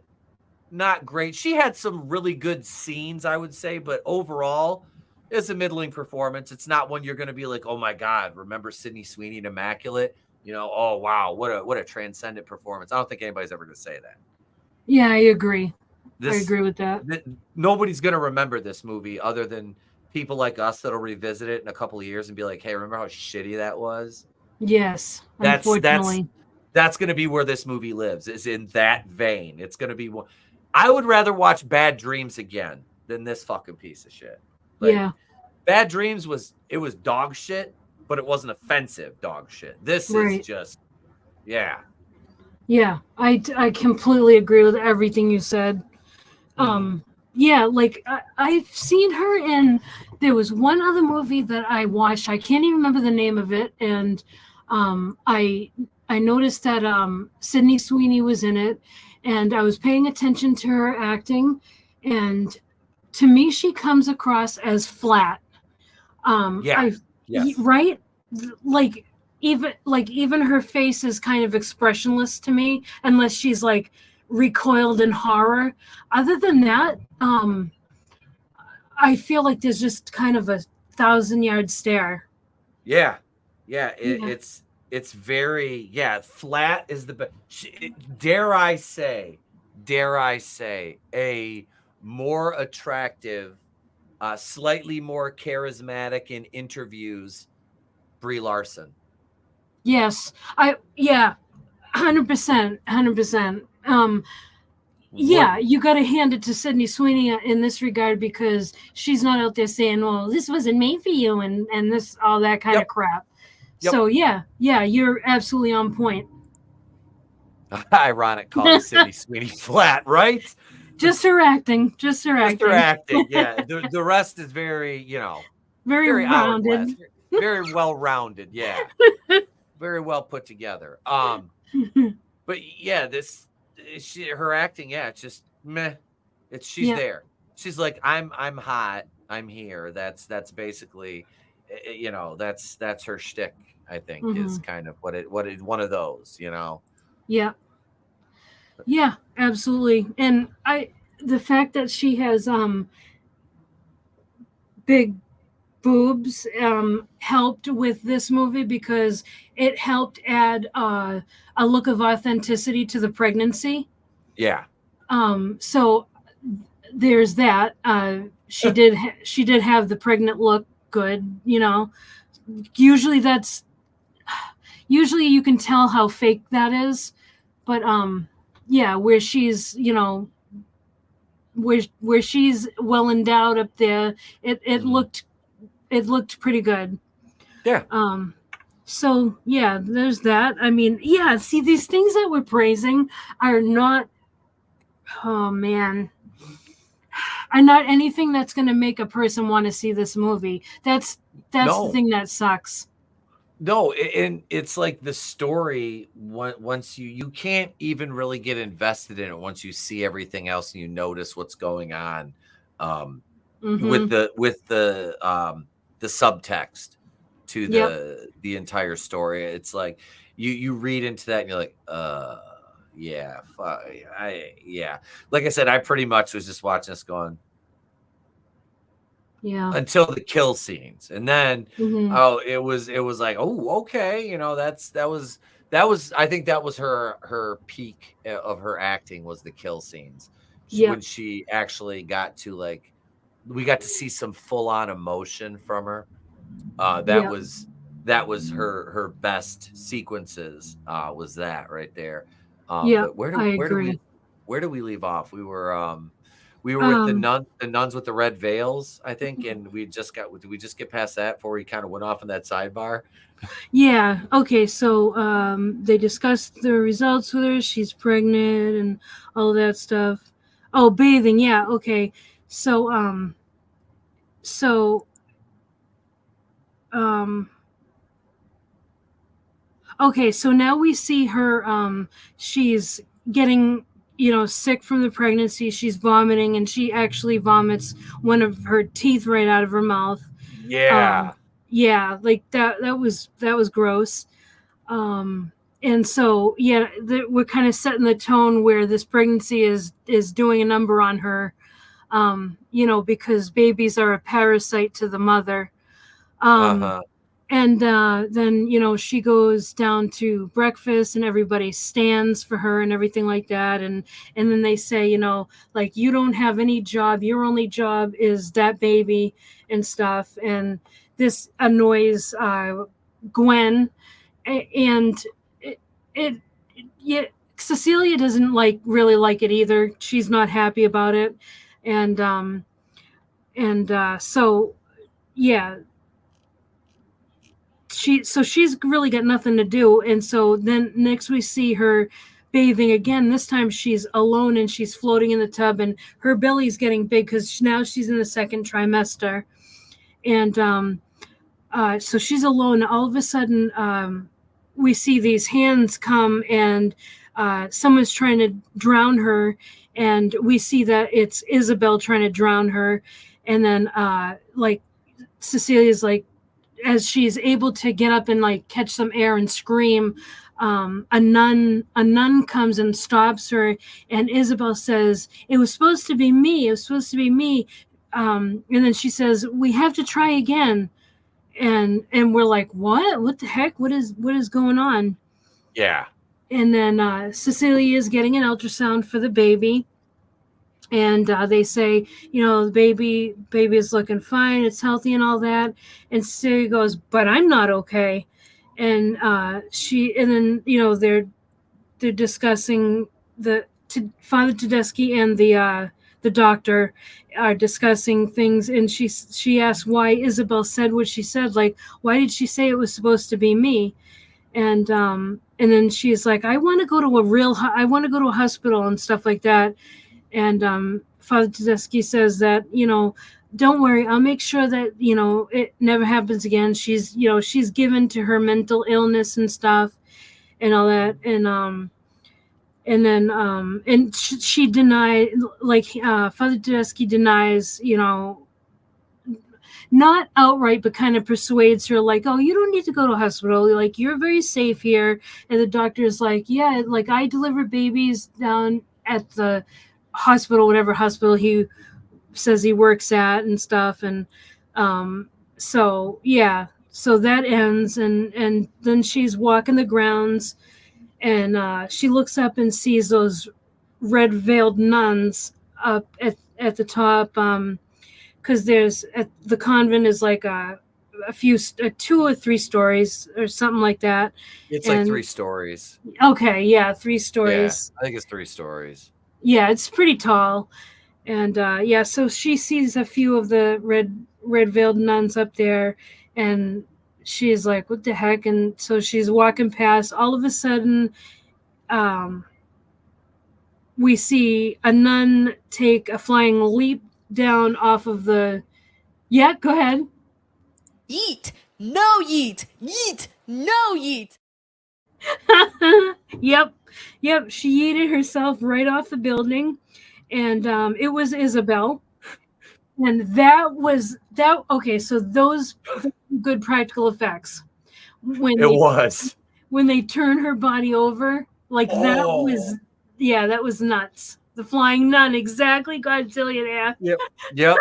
not great. She had some really good scenes, I would say, but overall, it's a middling performance. It's not one you're going to be like, oh my God, remember Sydney Sweeney in Immaculate? Oh wow, what a transcendent performance. I don't think anybody's ever going to say that. Yeah, I agree. I agree with that. Nobody's going to remember this movie other than people like us that'll revisit it in a couple of years and be like, hey, remember how shitty that was? Yes, unfortunately. That's going to be where this movie lives, is in that vein. It's going to be one. I would rather watch Bad Dreams again than this fucking piece of shit. Bad Dreams was dog shit, but it wasn't offensive dog shit. This is just, yeah. Yeah, I completely agree with everything you said. Yeah, like I've seen her in. There was one other movie that I watched. I can't even remember the name of it, and I noticed that Sydney Sweeney was in it, and I was paying attention to her acting, and to me, she comes across as flat. Yeah. I Yes. right, like even her face is kind of expressionless to me, unless she's like recoiled in horror. Other than that, I feel like there's just kind of a 1,000-yard stare. Yeah. Yeah. Yeah. It's very, flat is the best. Dare I say, a more attractive, slightly more charismatic in interviews, Brie Larson. Yes. 100%, 100%. Yeah, Wouldn't. you got to hand it to Sydney Sweeney in this regard because she's not out there saying, "Well, this wasn't made for you," and this all that kind of Yep. crap. Yep. So yeah, you're absolutely on point. Ironic calling Sydney Sweeney flat, right? Just her acting. Just her Just her acting. acting. Yeah. The rest is very, Very very rounded. hourglass, very well rounded. Yeah. Very well put together. But yeah, her acting, it's just meh. She's Yeah. there. She's like, I'm hot. I'm here. That's basically, that's her shtick. I think is kind of what it one of those. Yeah. Yeah, absolutely. And the fact that she has big boobs helped with this movie because it helped add a look of authenticity to the pregnancy. Yeah. So there's that. She did have the pregnant look good. Usually usually you can tell how fake that is, but yeah, where she's where she's well endowed up there, it looked pretty good. Yeah. So yeah, there's that. I mean, yeah, see, these things that we're praising are not, oh man, are not anything that's going to make a person want to see this movie. That's No. the thing that sucks. No, and it's like the story, once you can't even really get invested in it once you see everything else and you notice what's going on, with the subtext to the entire story. It's like you read into that and you're like, yeah, like I said, I pretty much was just watching this going, yeah, until the kill scenes, and then it was like, oh, okay, that was I think that was her peak of her acting, was the kill scenes. When she actually got to, like, we got to see some full-on emotion from her. That was her best sequences, was that right there. But where do we leave off? We were with the nuns with the red veils, I think, and did we just get past that before we kind of went off in that sidebar? Yeah. Okay. So they discussed the results with her. She's pregnant and all that stuff. Oh, bathing. Yeah. Okay. So okay. So now we see her. She's getting sick from the pregnancy. She's vomiting, and she actually vomits one of her teeth right out of her mouth. Yeah. Yeah, like that was gross. And so we're kind of setting the tone where this pregnancy is doing a number on her, because babies are a parasite to the mother. And then she goes down to breakfast and everybody stands for her and everything like that, and then they say, like, you don't have any job, your only job is that baby and stuff, and this annoys Gwen, and Cecilia doesn't really like it either. She's not happy about it, and so yeah, she's really got nothing to do. And so then next we see her bathing again. This time she's alone and she's floating in the tub, and her belly's getting big because now she's in the second trimester. And so she's alone. All of a sudden, we see these hands come, and someone's trying to drown her. And we see that it's Isabel trying to drown her. And then, like, Cecilia's like, as she's able to get up and like catch some air and scream, a nun comes and stops her, and Isabel says, "It was supposed to be me. It was supposed to be me." And then she says, "We have to try again." And we're like, what the heck? What is going on? Yeah. And then Cecilia is getting an ultrasound for the baby. And they say, the baby is looking fine. It's healthy and all that. And Cecilia goes, "But I'm not okay." And then they're discussing Father Tedeschi and the doctor are discussing things, and she asked why Isabel said what she said. Like, why did she say it was supposed to be me? And then she's like, I want to go to a hospital and stuff like that. And Father Tedeschi says that, don't worry, I'll make sure that, it never happens again. She's given to her mental illness and stuff and all that. And then she denied, like, Father Tedeschi denies, not outright, but kind of persuades her, like, "Oh, you don't need to go to a hospital. Like, you're very safe here." And the doctor is like, "Yeah, like, I deliver babies down at the hospital, whatever hospital he says he works at and stuff." And so that ends, and then she's walking the grounds, and she looks up and sees those red veiled nuns up at the top, because the convent is like a few 2 or 3 stories or something like that. It's like 3 stories. Okay, yeah, 3 stories. Yeah, I think it's 3 stories. Yeah, it's pretty tall. And so she sees a few of the red veiled nuns up there, and she's like, what the heck? And so she's walking past. All of a sudden, we see a nun take a flying leap down off of the... Yeah, go ahead. Yeet! No yeet! Yeet! No yeet! Yep. She yeeted herself right off the building, and it was Isabel. And okay, so those good practical effects. When they turn her body over, like, that was nuts. The flying nun, exactly, Godzilla. Yep.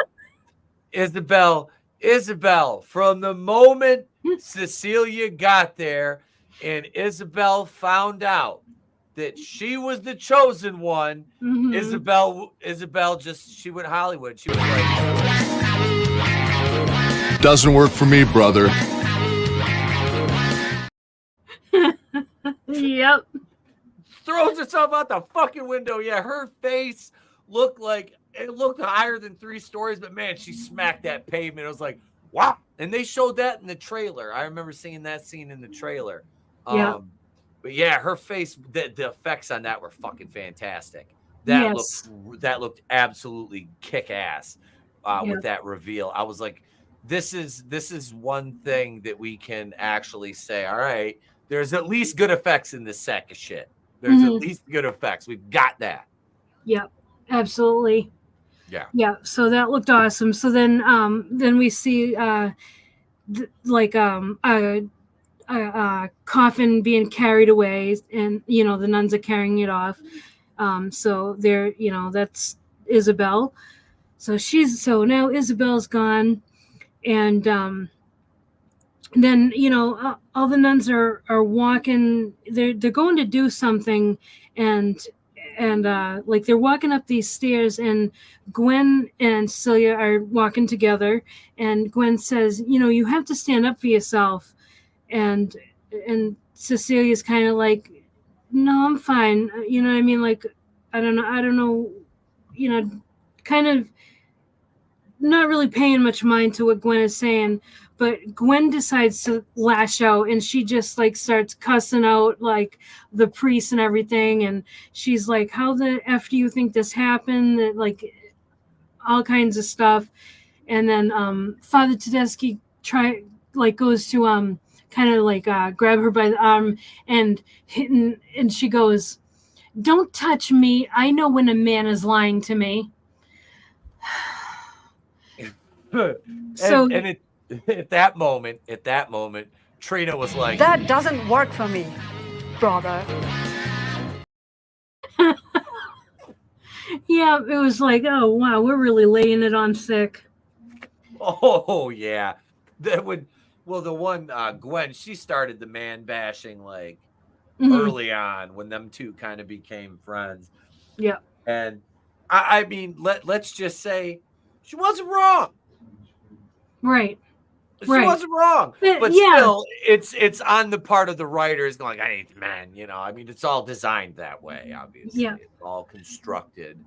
Isabel, from the moment Cecilia got there and Isabel found out that she was the chosen one, mm-hmm. Isabel just, she went Hollywood. She was like, doesn't work for me, brother. Yep. Throws herself out the fucking window. Yeah, her face looked higher than 3 stories, but man, she smacked that pavement. It was like, wow. And they showed that in the trailer. I remember seeing that scene in the trailer. Yeah. But yeah, her face, the effects on that were fucking fantastic. That looked absolutely kick ass with that reveal. I was like, this is one thing that we can actually say, all right, there's at least good effects in this sack of shit. There's at least good effects. We've got that. Yep, absolutely. Yeah. Yeah. So that looked awesome. So then we see a coffin being carried away, and the nuns are carrying it off. So they're, that's Isabel. So now Isabel's gone, and then all the nuns are walking. They're going to do something, and like, they're walking up these stairs, and Gwen and Cecilia are walking together, and Gwen says, you have to stand up for yourself, and Cecilia's kind of like, no, I'm fine. You know what I mean? Like, I don't know, kind of not really paying much mind to what Gwen is saying. but Gwen decides to lash out, and she just like starts cussing out like the priest and everything, and she's like, how the F do you think this happened? Like all kinds of stuff. And then Father Tedeschi goes to kind of like grab her by the arm and she goes, don't touch me. I know when a man is lying to me. So and at that moment, Trina was like, that doesn't work for me, brother. yeah, it was like, oh wow, we're really laying it on thick. oh yeah, that would. Well, the one Gwen, she started the man bashing like early on when them two kind of became friends. Yeah, and I mean, let's just say she wasn't wrong. Right. She wasn't wrong, but still, it's on the part of the writers going, I need men, you know. I mean, it's all designed that way, obviously. Yeah. It's all constructed.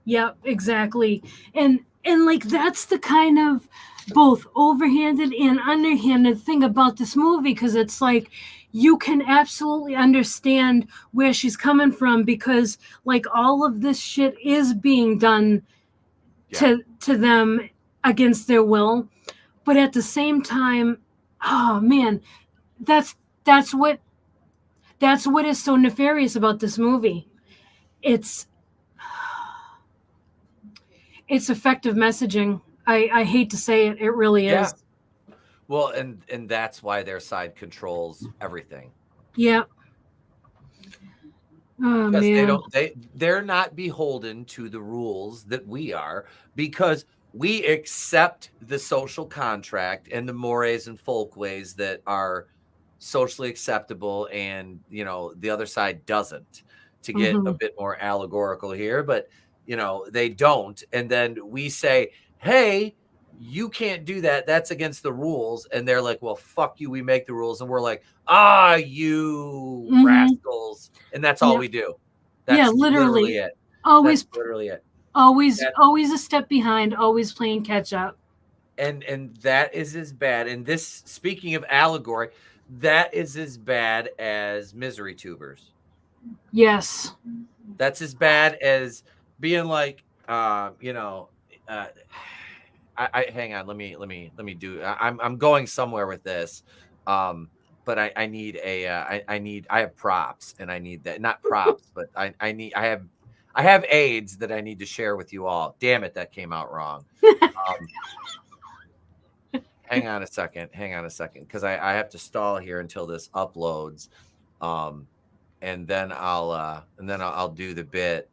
Yeah, exactly. And like that's the kind of both overhanded and underhanded thing about this movie, because it's like you can absolutely understand where she's coming from, because like all of this shit is being done to them against their will. But at the same time, oh man, that's what is so nefarious about this movie. It's effective messaging. I hate to say it, it really is. Well, and that's why their side controls everything. Yeah. Oh, because man. they're not beholden to the rules that we are, because we accept the social contract and the mores and folkways that are socially acceptable, and you know the other side doesn't, to get a bit more allegorical here, but you know they don't, and then we say, hey, you can't do that, that's against the rules, and they're like, well, fuck you, we make the rules, and we're like, you rascals, and that's all we do. That's literally it. Always that's literally it. Always a step behind, always playing catch up. And that is as bad. And this, speaking of allegory, that is as bad as misery tubers. Yes. That's as bad as being like, you know, I hang on, let me do. I'm going somewhere with this, but I need I have props, and I need that, not props, but I have aids that I need to share with you all. Damn it, that came out wrong. Hang on a second, because I have to stall here until this uploads, and then I'll do the bit.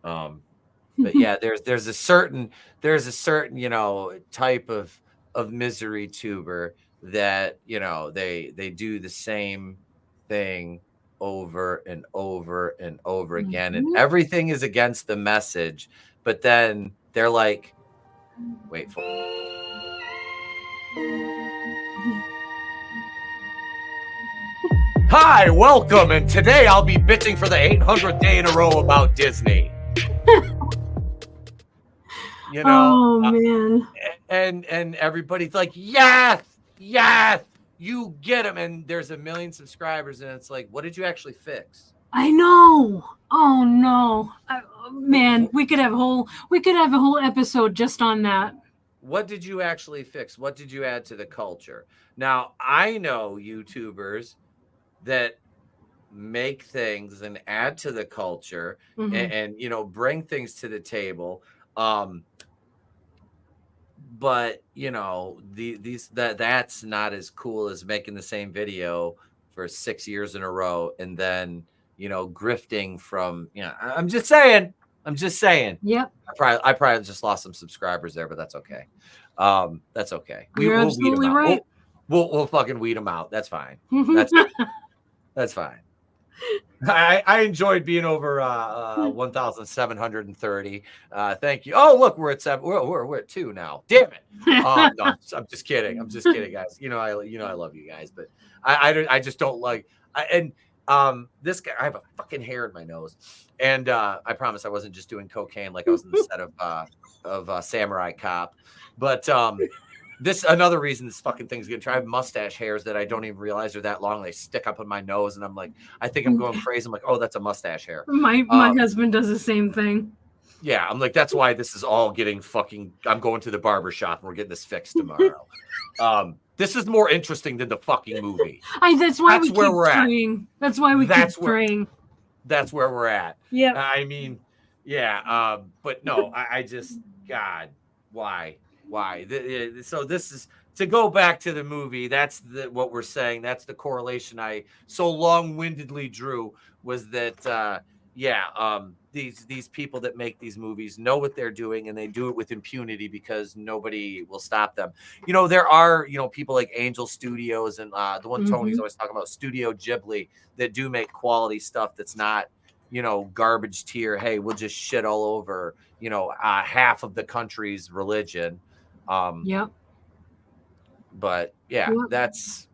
But yeah, there's a certain you know type of misery tuber that you know they do the same thing over and over and over again, and everything is against the message, but then they're like, wait for hi, welcome, and today I'll be bitching for the 800th day in a row about Disney. You know, oh man, and everybody's like, yes, you get them, and there's 1 million subscribers, and it's like, what did you actually fix? I know. Oh no, man, we could have a whole episode just on that. What did you actually fix? What did you add to the culture? Now, I know YouTubers that make things and add to the culture, and you know, bring things to the table. But you know, that's not as cool as making the same video for 6 years in a row, and then you know, grifting from, you know, I'm just saying. Yep. I probably just lost some subscribers there, but that's okay. That's okay. You're absolutely right. We'll fucking weed them out. That's fine. That's fine. I enjoyed being over 1,730. Thank you. Oh, look, we're at 7. We're at 2 now. Damn it. No, I'm just kidding. Guys. You know I love you guys, but I just don't like. This guy, I have a fucking hair in my nose, and I promise I wasn't just doing cocaine like I was in the set of Samurai Cop, but This another reason this fucking thing's gonna try. I have mustache hairs that I don't even realize are that long. They stick up on my nose, and I'm like, I think I'm going crazy. I'm like, oh, that's a mustache hair. My husband does the same thing. Yeah, I'm like, that's why this is all getting fucking. I'm going to the barber shop and we're getting this fixed tomorrow. This is more interesting than the fucking movie. That's why we where keep we're praying. That's why we keep praying. That's where we're at. Yeah. I mean, yeah. But no, I just, God, why? So this is to go back to the movie. That's what we're saying. That's the correlation I so long-windedly drew was that, these people that make these movies know what they're doing and they do it with impunity because nobody will stop them. You know, there are, people like Angel Studios and the one Tony's always talking about, Studio Ghibli, that do make quality stuff that's not, garbage tier. Hey, we'll just shit all over, half of the country's religion. Yep. But that's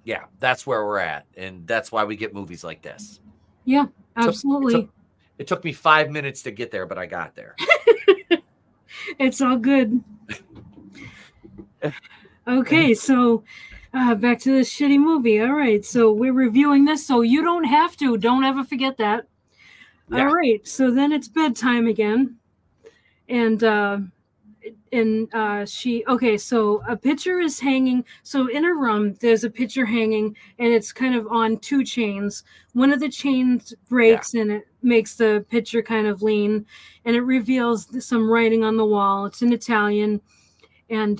where we're at. And that's why we get movies like this. Yeah, absolutely. It took me 5 minutes to get there, but I got there. It's all good. Okay, so back to this shitty movie. All right, so we're reviewing this, so you don't have to. Don't ever forget that. Yeah. All right, so then it's bedtime again. And so a picture is hanging. So in her room, there's a picture hanging, and it's kind of on two chains. One of the chains breaks, and it makes the picture kind of lean, and it reveals some writing on the wall. It's in Italian, and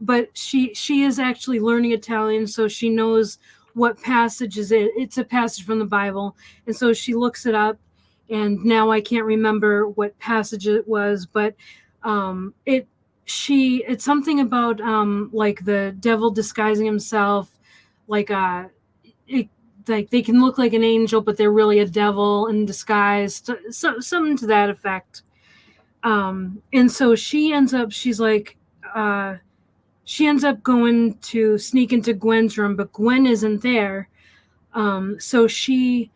but she is actually learning Italian, so she knows what passage is it. It's a passage from the Bible, and so she looks it up. And now I can't remember what passage it was, but it's something about like the devil disguising himself, like like they can look like an angel, but they're really a devil in disguise, so something to that effect. And so she ends up going to sneak into Gwen's room, but Gwen isn't there. So she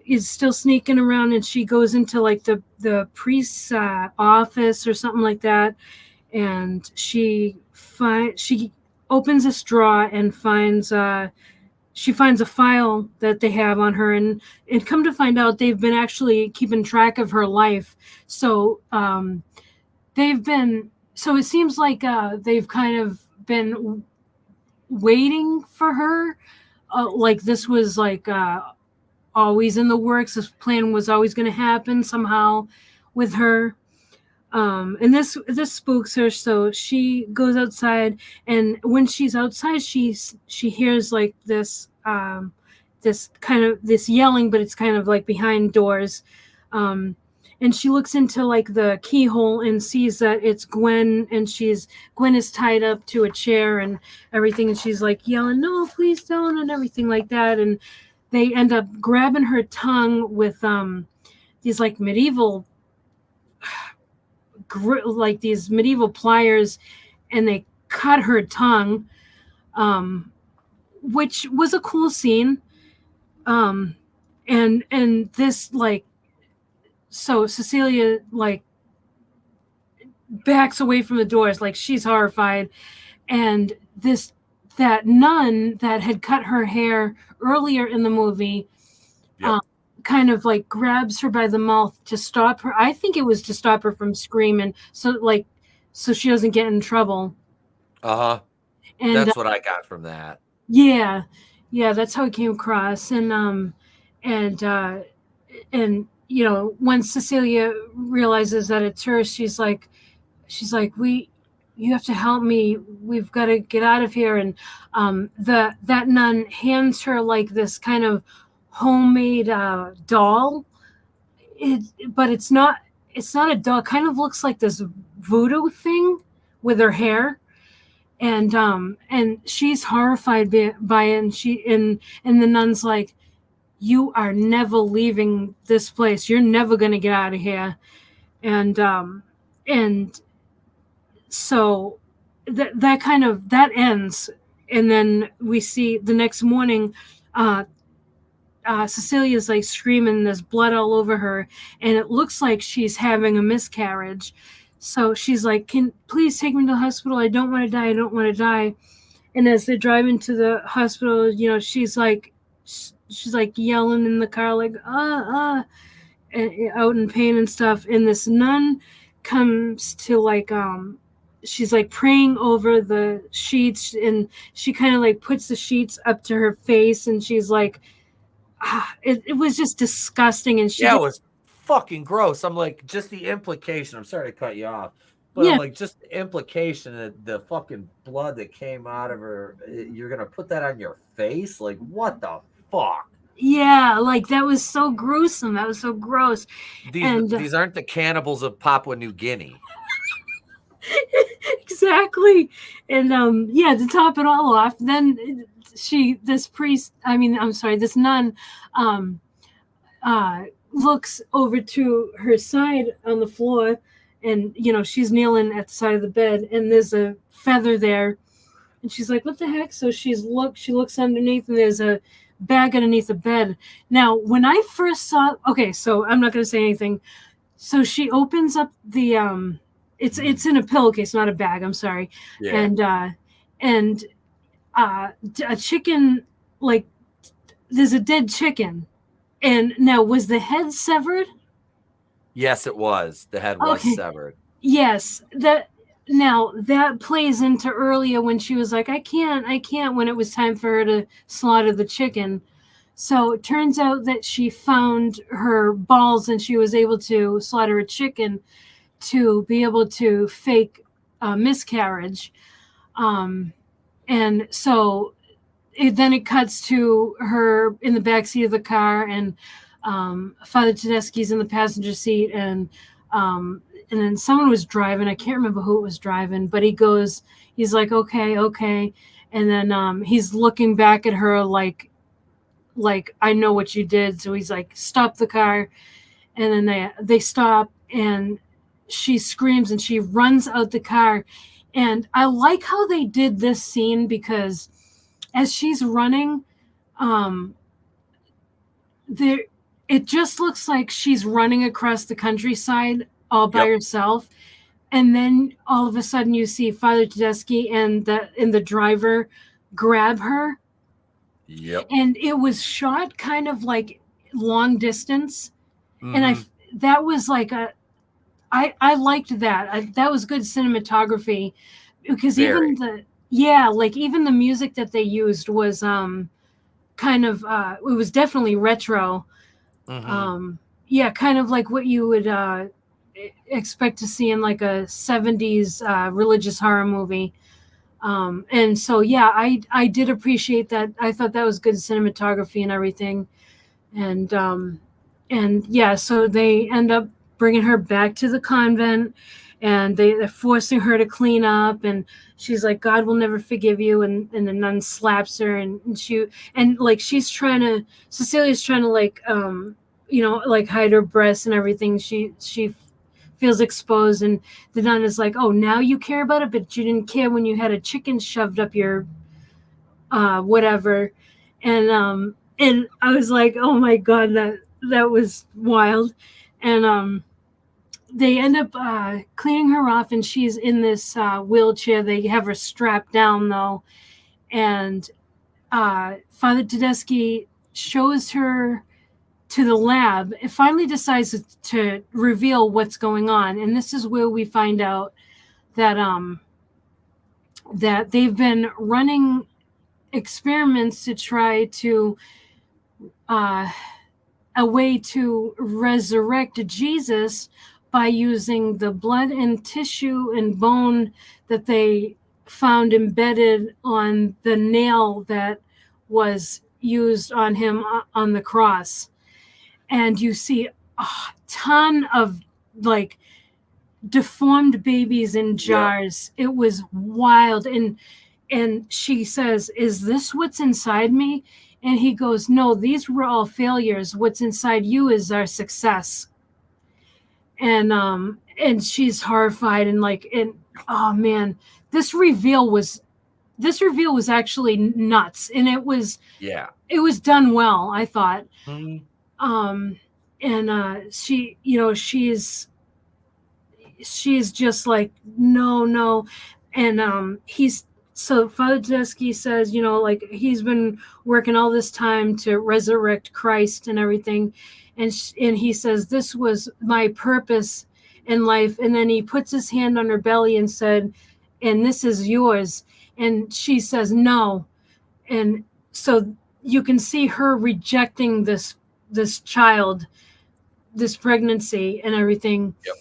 is still sneaking around, and she goes into like the priest's office or something like that, and she opens this drawer and finds a file that they have on her, and come to find out they've been actually keeping track of her life. So it seems like they've kind of been waiting for her, like this was like always in the works. This plan was always going to happen somehow with her. And this spooks her, so she goes outside, and when she's outside, she hears like this yelling, but it's kind of like behind doors. And she looks into like the keyhole and sees that it's Gwen, and Gwen is tied up to a chair and everything, and she's like yelling, "No, please don't," and everything like that. And they end up grabbing her tongue with these like medieval pliers, and they cut her tongue, which was a cool scene. And this like, so Cecilia like backs away from the doors, like she's horrified, and that nun that had cut her hair earlier in the movie, kind of like grabs her by the mouth to stop her. I think it was to stop her from screaming, so she doesn't get in trouble. And that's what I got from that. Yeah, that's how it came across. And when Cecilia realizes that it's her, she's like, you have to help me. We've got to get out of here. And that nun hands her like this kind of homemade doll. But it's not a doll. It kind of looks like this voodoo thing with her hair. And she's horrified by it. And the nun's like, "You are never leaving this place. You're never going to get out of here." And so that ends, and then we see the next morning, Cecilia's like screaming, there's blood all over her, and it looks like she's having a miscarriage. So she's like, "Can please take me to the hospital? I don't want to die. I don't want to die." And as they're driving to the hospital, she's like yelling in the car, like, out in pain and stuff. And this nun comes to she's like praying over the sheets, and she kind of like puts the sheets up to her face, and she's like, it was just disgusting. And it was fucking gross. I'm like, just the implication. I'm sorry to cut you off, but I'm like, just the implication that the fucking blood that came out of her, you're gonna put that on your face? Like, what the fuck? Yeah, like that was so gruesome. That was so gross. These aren't the cannibals of Papua New Guinea. Exactly. And to top it all off, then this nun looks over to her side on the floor, and she's kneeling at the side of the bed, and there's a feather there, and she's like, what the heck? So she looks underneath, and there's a bag underneath the bed. Now, when I first saw, so I'm not going to say anything. So she opens up the it's in a pillowcase, not a bag, I'm sorry. Yeah. And a chicken, like, there's a dead chicken. And now, was the head severed? Yes, it was. The head was severed. Yes. That plays into earlier when she was like, I can't, when it was time for her to slaughter the chicken. So it turns out that she found her balls, and she was able to slaughter a chicken to be able to fake miscarriage. And so it cuts to her in the backseat of the car, and Father Tedeschi's in the passenger seat, and then someone was driving. I can't remember who it was driving, but he's like, okay. And then he's looking back at her like, I know what you did. So he's like, stop the car. And then they stop, and she screams and she runs out the car. And I like how they did this scene, because as she's running, it just looks like she's running across the countryside all by herself. And then all of a sudden you see Father Tedeschi and the driver grab her. Yep. And it was shot kind of like long distance. Mm-hmm. And that was like I liked that. That was good cinematography, because even the music that they used was kind of it was definitely retro. Mm-hmm. Kind of like what you would expect to see in like a 70s religious horror movie. And so I did appreciate that. I thought that was good cinematography and everything. And so they end up bringing her back to the convent, and they're forcing her to clean up, and she's like, God will never forgive you. And the nun slaps her, and Cecilia's trying to like hide her breasts and everything. She feels exposed, and the nun is like, oh, now you care about it, but you didn't care when you had a chicken shoved up your whatever. And I was like, oh my God, that was wild. And they end up cleaning her off, and she's in this wheelchair. They have her strapped down, though. And Father Tedeschi shows her to the lab. It finally decides to reveal what's going on. And this is where we find out that that they've been running experiments to try to a way to resurrect Jesus by using the blood and tissue and bone that they found embedded on the nail that was used on him on the cross. And you see a ton of like deformed babies in jars. It was wild. And she says, is this what's inside me? And he goes, no, these were all failures. What's inside you is our success. And she's horrified, and oh man, this reveal was actually nuts. And it was done well, I thought. Mm-hmm. And she she's just like, no. And so Father Tedeschi says, like he's been working all this time to resurrect Christ and everything. And he says, this was my purpose in life. And then he puts his hand on her belly and said, and this is yours. And she says, no. And so you can see her rejecting this child, this pregnancy and everything. Yep.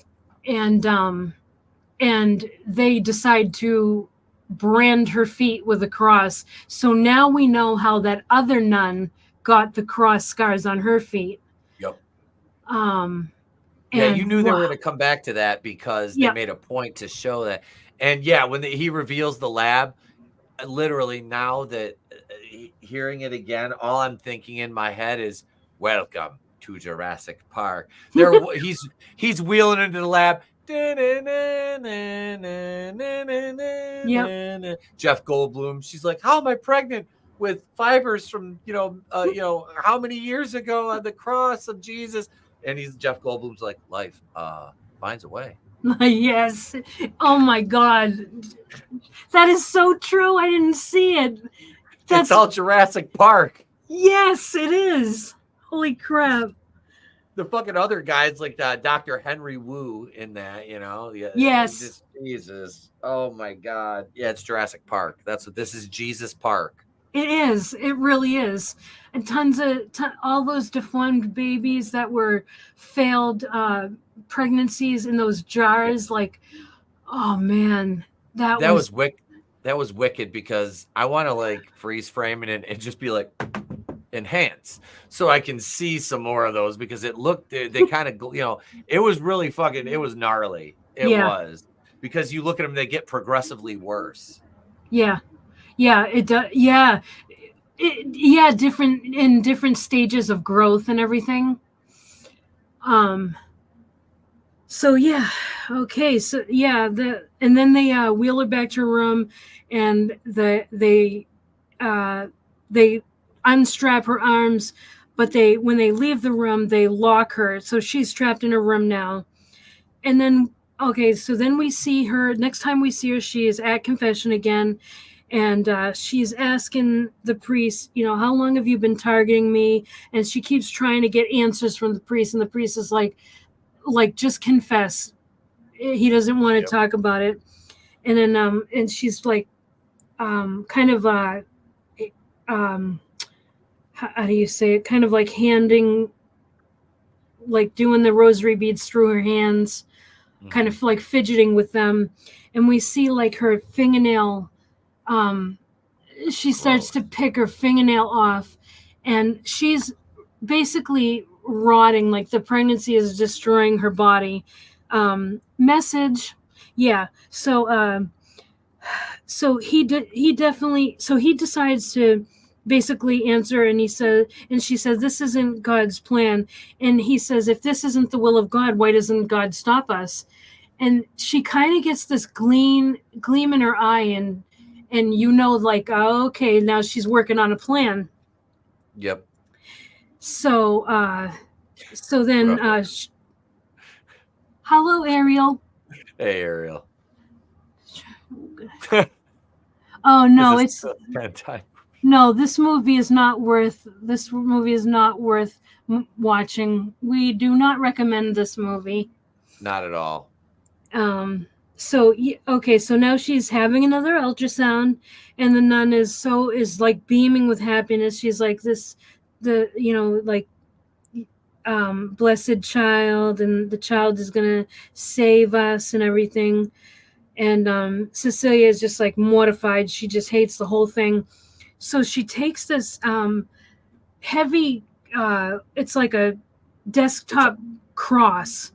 And they decide to brand her feet with a cross. So now we know how that other nun got the cross scars on her feet. Yep. And you knew they were going to come back to that because they made a point to show that. And when he reveals the lab, literally now that hearing it again, all I'm thinking in my head is, welcome to Jurassic Park. He's wheeling into the lab. Jeff Goldblum, she's like, how am I pregnant with fibers from how many years ago on the cross of Jesus? And Jeff Goldblum's like, life finds a way. Yes. Oh my God, that is so true. I didn't see it. It's all Jurassic Park. Yes, it is. Holy crap. The fucking other guys like Dr. Henry Wu in that, Yes. Jesus. Oh my God. Yeah, it's Jurassic Park. That's what this is. Jesus Park. It is. It really is. And all those deformed babies that were failed pregnancies in those jars. Like, oh man, that was wicked because I want to like freeze frame it and just be like, enhance, so I can see some more of those because it looked, they kind of, it was really fucking, it was gnarly. It was, because you look at them, they get progressively worse. It does. Different stages of growth and everything. And then they wheel her back to her room, and they unstrap her arms, but when they leave the room, they lock her, so she's trapped in her room now. And then then we see her, next time we see her, she is at confession again, and she's asking the priest, how long have you been targeting me? And she keeps trying to get answers from the priest, and the priest is like just confess. He doesn't want to talk about it. And then and she's like how do you say it? Kind of like handing, like doing the rosary beads through her hands, kind of like fidgeting with them. And we see like her fingernail, she starts to pick her fingernail off, and she's basically rotting, like the pregnancy is destroying her body. Message. Yeah. So he decides to basically answer, and she says, this isn't God's plan. And he says, if this isn't the will of God, why doesn't God stop us? And she kind of gets this gleam in her eye, and like, oh, okay, now she's working on a plan. Yep. So then hello, Ariel. Hey, Ariel. Oh no, it's time. No, this movie is not worth watching. We do not recommend this movie. Not at all. So now she's having another ultrasound, and the nun is like beaming with happiness. She's like, blessed child, and the child is gonna save us and everything. And Cecilia is just like mortified. She just hates the whole thing. So she takes this heavy, it's like a desktop cross.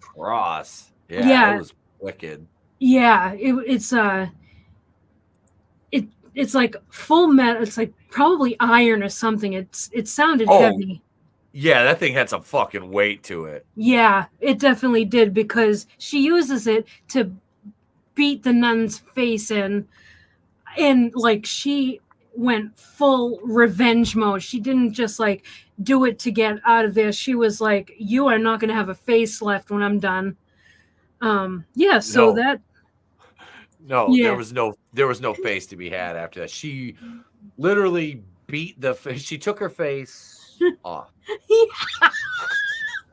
Yeah. It was wicked. Yeah, it's like full metal. It's like probably iron or something. It sounded heavy. Yeah, that thing had some fucking weight to it. Yeah, it definitely did, because she uses it to beat the nun's face in, and like she went full revenge mode. She didn't just like do it to get out of there. She was like, you are not going to have a face left when I'm done. Yeah, so No. that No, Yeah. there was no face to be had after that. She literally beat she took her face off.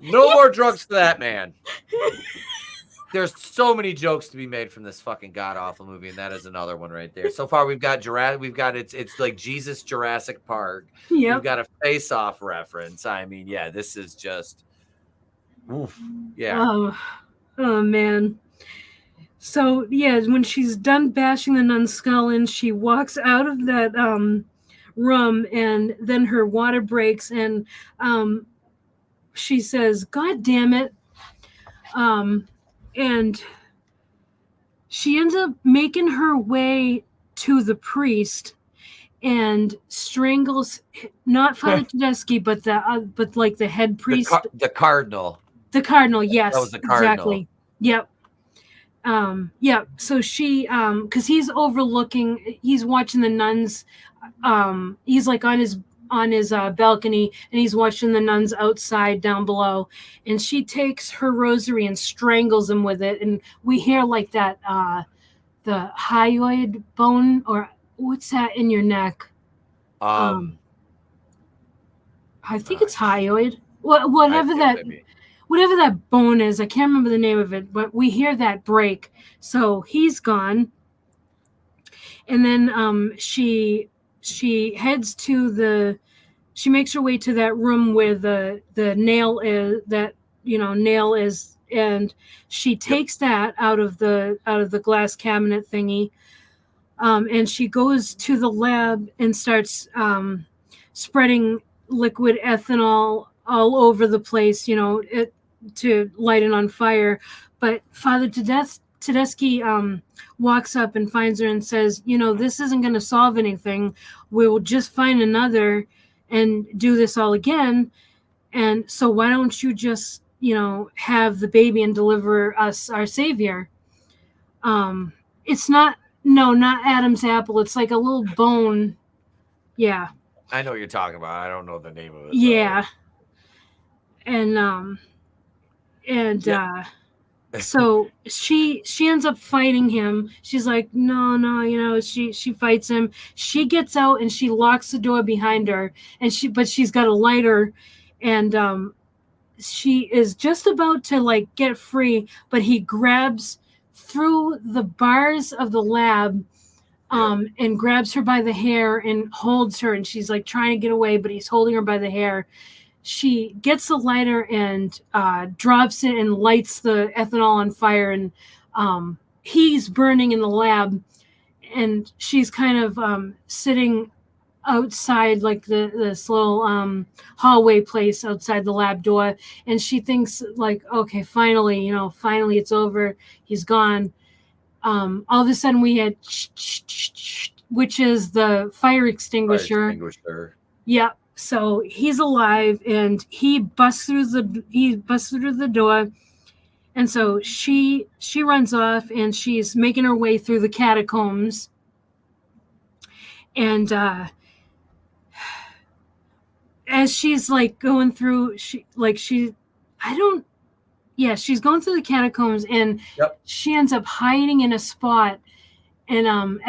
No more drugs for that man. There's so many jokes to be made from this fucking god awful movie, and that is another one right there. So far, we've got it's like Jesus Jurassic Park. Yep. We've got a Face Off reference. I mean, yeah, this is just, oof, yeah. Oh man. So yeah, when she's done bashing the nun's skull in, she walks out of that room, and then her water breaks, and she says, "God damn it!" And she ends up making her way to the priest and strangles not Father Tedeschi, but like the head priest, the cardinal. The cardinal, yes, that was the cardinal. Exactly. Yep. Yeah. So she, because he's watching the nuns. He's like on his balcony, and he's watching the nuns outside down below, and she takes her rosary and strangles him with it, and we hear like that the hyoid bone, or what's that in your neck? I think it's hyoid. Whatever that bone is, I can't remember the name of it, but we hear that break. So he's gone, and then she heads to she makes her way to that room where the nail is, and she takes that out of the glass cabinet thingy, and she goes to the lab and starts spreading liquid ethanol all over the place, to light it on fire. But Father Tedeschi walks up and finds her and says, this isn't going to solve anything. We'll just find another and do this all again. And so why don't you just, have the baby and deliver us our savior? It's not Adam's apple. It's like a little bone. Yeah. I know what you're talking about. I don't know the name of it. Yeah. So she ends up fighting him. She's like, no, she fights him. She gets out and she locks the door behind her, but she's got a lighter, and she is just about to get free, but he grabs through the bars of the lab, and grabs her by the hair and holds her, and she's trying to get away, but he's holding her by the hair. She gets the lighter and drops it and lights the ethanol on fire, and he's burning in the lab, and she's kind of sitting outside this little hallway place outside the lab door, and she thinks okay, finally it's over, he's gone. All of a sudden we had which is the fire extinguisher. Yeah. So he's alive, and he busts through the door, and so she runs off, and she's making her way through the catacombs, and as she's going through, she's going through the catacombs, and she ends up hiding in a spot, and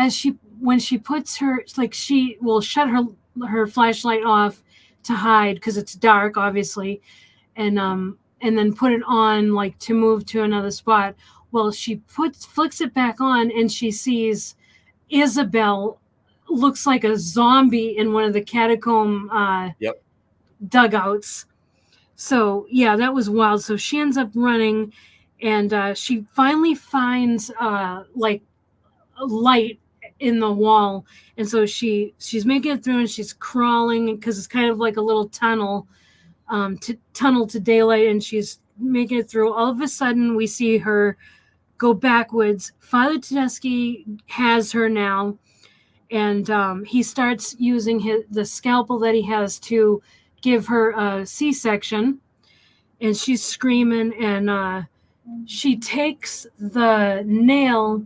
when she puts her, she will shut her flashlight off to hide because it's dark, obviously, and then put it on to move to another spot. Well, she flicks it back on, and she sees Isabel looks like a zombie in one of the catacomb dugouts. So yeah, that was wild. So she ends up running, and she finally finds a light in the wall, and so she's making it through, and she's crawling because it's kind of like a little tunnel to daylight, and she's making it through. All of a sudden we see her go backwards. Father Tedeschi has her now, and he starts using the scalpel that he has to give her a C-section, and she's screaming, and she takes the nail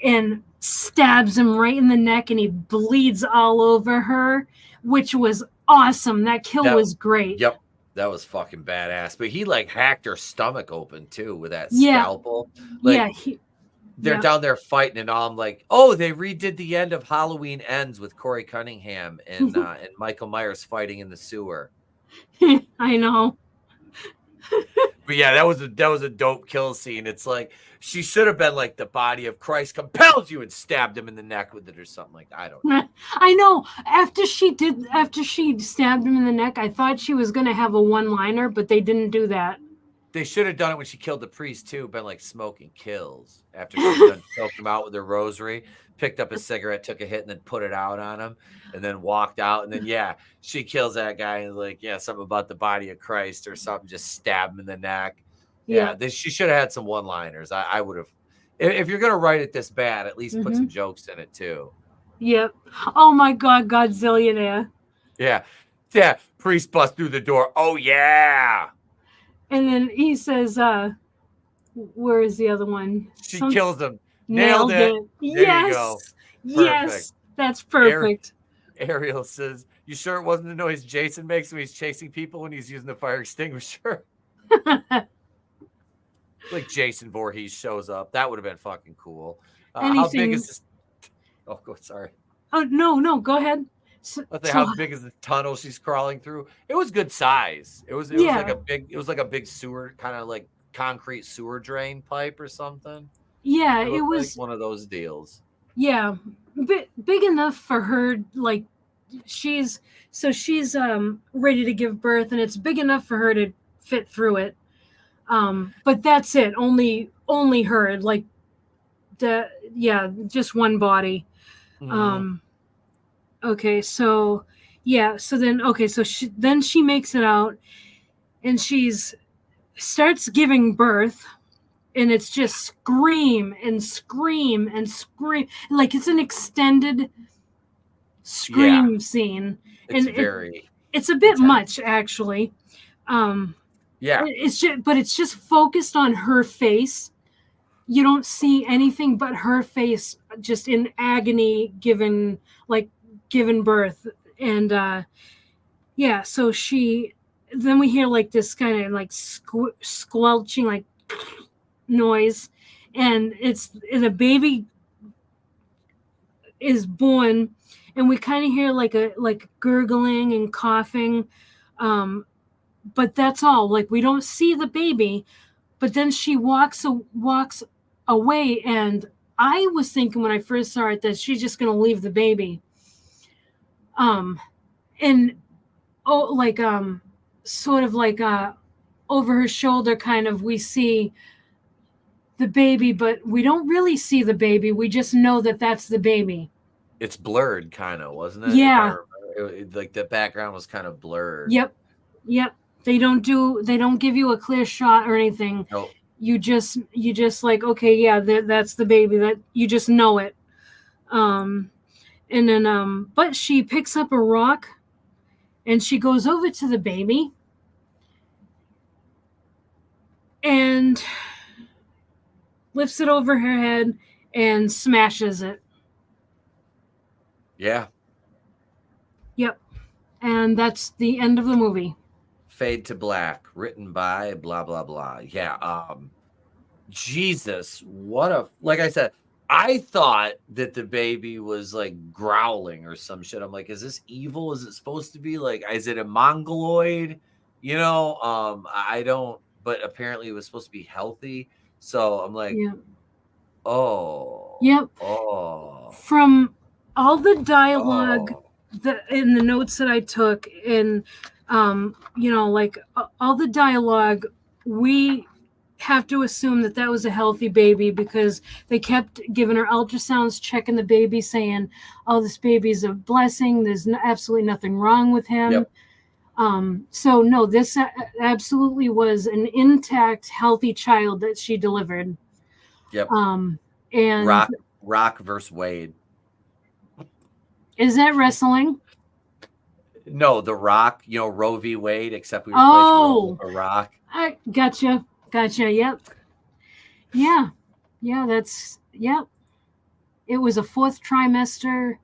and stabs him right in the neck, and he bleeds all over her, which was awesome. That kill was great. That That was fucking badass. But he like hacked her stomach open too with that Yeah. scalpel. Like, Yeah. they're down there fighting, and I'm like, oh, they redid the end of Halloween Ends with Corey Cunningham and Michael Myers fighting in the sewer. I know. But yeah, that was a dope kill scene. It's like she should have been like the body of Christ compelled you and stabbed him in the neck with it or something like that. I don't know. I know. After she stabbed him in the neck, I thought she was gonna have a one-liner, but they didn't do that. They should have done it when she killed the priest too, been like smoking kills after she done choked him out with her rosary, picked up a cigarette, took a hit, and then put it out on him, and then walked out. And then she kills that guy and like, something about the body of Christ or something, just stab him in the neck. She should have had some one-liners. I would have, if you're gonna write it this bad, at least put some jokes in it too. Yep. Oh my God, Godzillionaire. Yeah. Priest busts through the door. Oh yeah. And then he says, where is the other one? She kills him. Nailed it. There you go. Yes. That's perfect. Ariel says, you sure it wasn't the noise Jason makes when he's chasing people when he's using the fire extinguisher? Like Jason Voorhees shows up. That would have been fucking cool. How big is this? Oh, sorry. Oh, no, go ahead. How big is the tunnel she's crawling through? It was good size. It was like a big sewer, kind of like concrete sewer drain pipe or something. Yeah, it was like one of those deals. Yeah, big enough for her. Like she's ready to give birth, and it's big enough for her to fit through it. But that's it. Only her. Like just one body. Mm-hmm. Okay, so she makes it out, and starts giving birth, and it's just scream and scream and scream, like it's an extended scream scene. It's a bit much actually. It's just focused on her face. You don't see anything but her face, just in agony, given birth. And so then we hear like this kind of like squelching like noise, and the baby is born, and we kind of hear like gurgling and coughing, but that's all. Like we don't see the baby, but then she walks away, and I was thinking when I first saw it that she's just going to leave the baby. Sort of like over her shoulder, kind of, we see the baby, but we don't really see the baby. We just know that that's the baby. It's blurred, kind of, wasn't it? Yeah. Like the background was kind of blurred. Yep. They don't give you a clear shot or anything. Nope. You just like, okay, yeah, that's the baby. That you just know it. And then, but she picks up a rock, and she goes over to the baby and lifts it over her head and smashes it. Yeah. Yep. And that's the end of the movie. Fade to black, written by blah, blah, blah. Yeah. Jesus, like I said, I thought that the baby was like growling or some shit. I'm like, is this evil? Is it supposed to be like, is it a mongoloid? I don't, but apparently it was supposed to be healthy. So I'm like, oh. Yep. Oh. From all the dialogue in the notes that I took, and, like all the dialogue, we have to assume that was a healthy baby, because they kept giving her ultrasounds, checking the baby, saying, oh, this baby's a blessing. There's absolutely nothing wrong with him. Yep. So no, this absolutely was an intact, healthy child that she delivered. Yep. And Rock versus Wade. Is that wrestling? No, The Rock, Roe v. Wade, except we replaced Roe with a rock. I gotcha. Yep. Yeah. It was a 4th trimester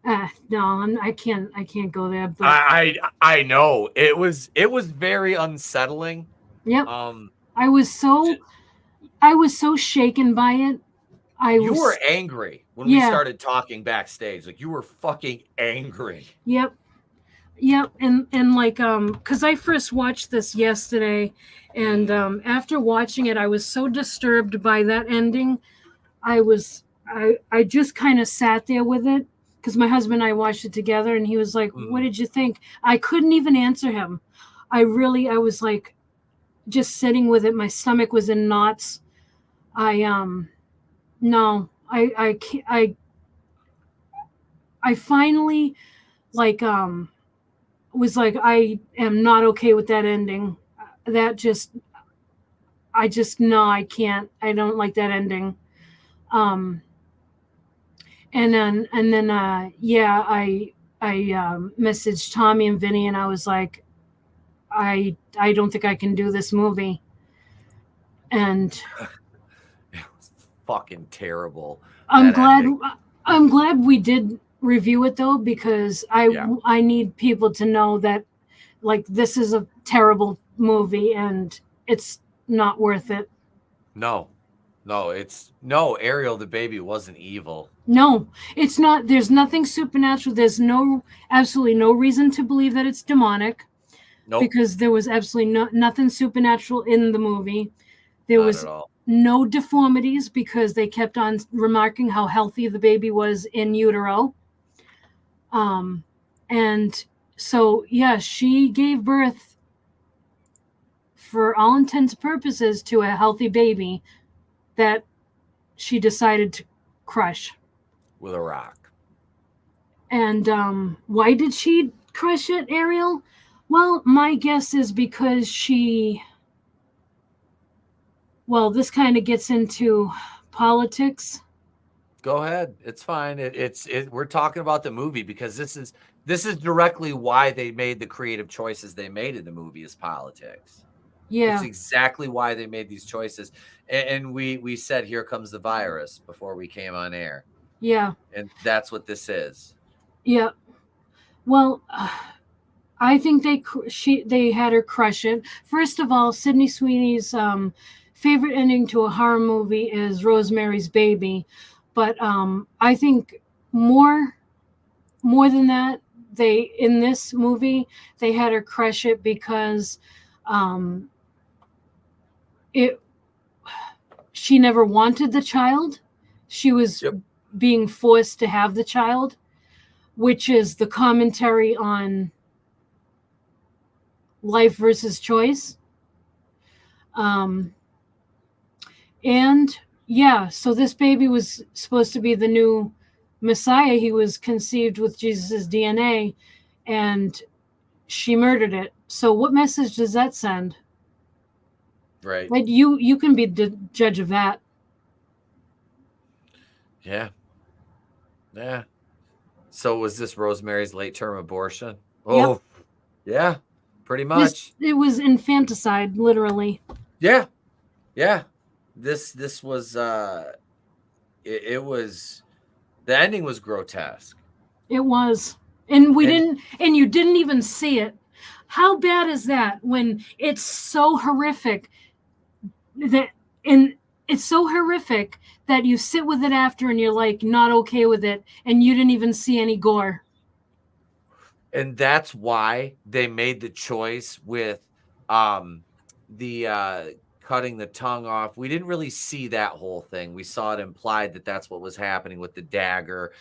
No, I can't go there. But I know it was very unsettling. yep, Um, I was so shaken by it. You were angry when we started talking backstage. Like, you were fucking angry. Yep. And like because I first watched this yesterday, and after watching it, I was so disturbed by that ending. I just kind of sat there with it because my husband and I watched it together, and he was like, "What did you think?" I couldn't even answer him. I was like just sitting with it. My stomach was in knots. No, I can't. I finally was like, I am not okay with that ending. No, I can't. I don't like that ending. And then I messaged Tommy and Vinny, and I was like, I don't think I can do this movie. And it was fucking terrible. I'm glad we did review it though, because I need people to know that like this is a terrible movie and it's not worth it. No, Ariel the baby wasn't evil. No, it's not. There's nothing supernatural. There's absolutely no reason to believe that it's demonic. Nope. Because there was absolutely nothing supernatural in the movie. There was no deformities because they kept on remarking how healthy the baby was in utero. And so, yeah, she gave birth for all intents and purposes to a healthy baby that she decided to crush. With a rock. And why did she crush it, Ariel? Well, my guess is because this kind of gets into politics. Go ahead. It's fine. We're talking about the movie because this is directly why they made the creative choices they made in the movie is politics. Yeah. It's exactly why they made these choices. And we said, here comes the virus before we came on air. Yeah. And that's what this is. Yeah. Well, I think they had her crush it. First of all, Sydney Sweeney's favorite ending to a horror movie is Rosemary's Baby. But I think more than that, in this movie, they had her crush it because she never wanted the child. She was being forced to have the child, which is the commentary on life versus choice. And yeah, so this baby was supposed to be the new Messiah. He was conceived with Jesus's DNA, and she murdered it. So what message does that send? Right. Like you can be the judge of that. Yeah. Yeah. So was this Rosemary's late-term abortion? Oh, yep. Yeah, pretty much. It was infanticide, literally. Yeah. Yeah. This was it was, the ending was grotesque. It was. And you didn't even see it. How bad is that when it's so horrific it's so horrific that you sit with it after and you're like not okay with it and you didn't even see any gore. And that's why they made the choice with the cutting the tongue off. We didn't really see that whole thing. We saw it implied that that's what was happening with the dagger,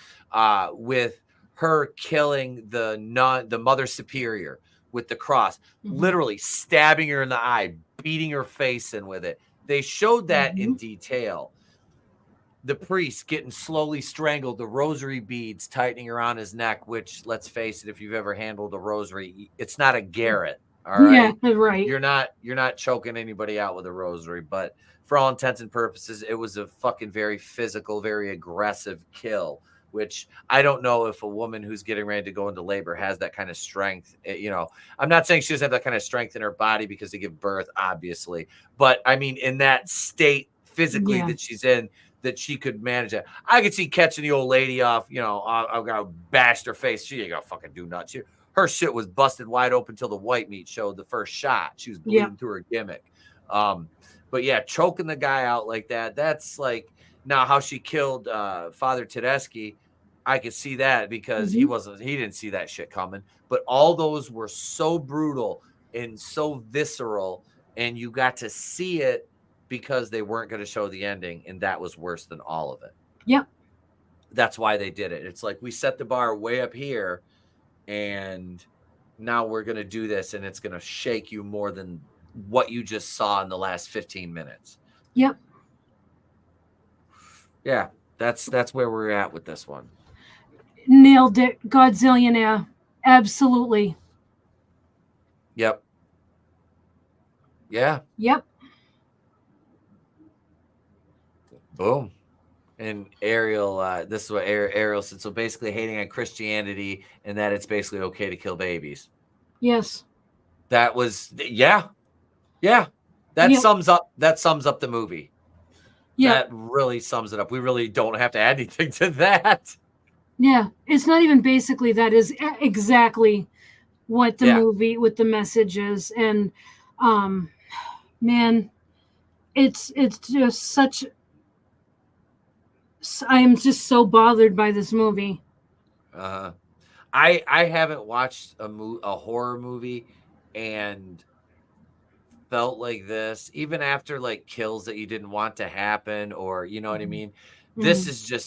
with her killing the Mother Superior with the cross, literally stabbing her in the eye, beating her face in with it. They showed that in detail. The priest getting slowly strangled, the rosary beads tightening around his neck, which, let's face it, if you've ever handled a rosary, it's not a garrote. All right. Yeah, right. You're not choking anybody out with a rosary, but for all intents and purposes, it was a fucking very physical, very aggressive kill, which I don't know if a woman who's getting ready to go into labor has that kind of strength. I'm not saying she doesn't have that kind of strength in her body because they give birth, obviously, but I mean, in that state physically that she's in, that she could manage it. I could see catching the old lady off, I got bashed her face. She ain't gonna fucking do nothing. Her shit was busted wide open till the white meat showed the first shot. She was bleeding through her gimmick. But yeah, choking the guy out like that, that's like, now how she killed Father Tedeschi, I could see that because he didn't see that shit coming. But all those were so brutal and so visceral, and you got to see it because they weren't going to show the ending, and that was worse than all of it. Yep. That's why they did it. It's like we set the bar way up here, and now we're going to do this, and it's going to shake you more than what you just saw in the last 15 minutes. Yep. Yeah, that's where we're at with this one. Nailed it. Godzillionaire. Absolutely. Yep. Yeah. Yep. Boom. And Ariel, this is what Ariel said. So basically hating on Christianity and that it's basically okay to kill babies. Yes. That was, yeah. That sums up the movie. Yeah. That really sums it up. We really don't have to add anything to that. Yeah. It's not even basically, that is exactly what the movie with the message is. And man, it's just such, I am just so bothered by this movie. I haven't watched a horror movie and felt like this, even after like kills that you didn't want to happen, or you know what I mean. Mm-hmm.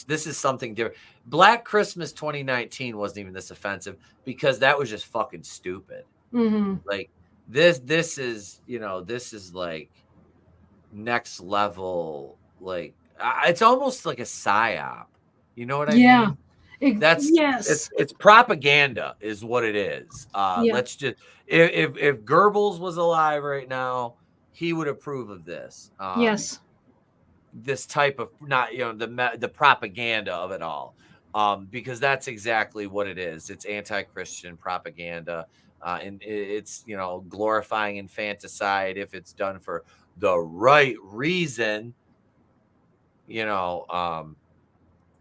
This is something different. Black Christmas 2019 wasn't even this offensive because that was just fucking stupid. Mm-hmm. Like this is this is like next level. Like it's almost like a psyop. You know what I mean? It's propaganda is what it is. Let's just if Goebbels was alive right now, he would approve of this. Yes. This type of the propaganda of it all, because that's exactly what it is. It's anti-Christian propaganda, and it's glorifying infanticide if it's done for the right reason. Godzillionaire.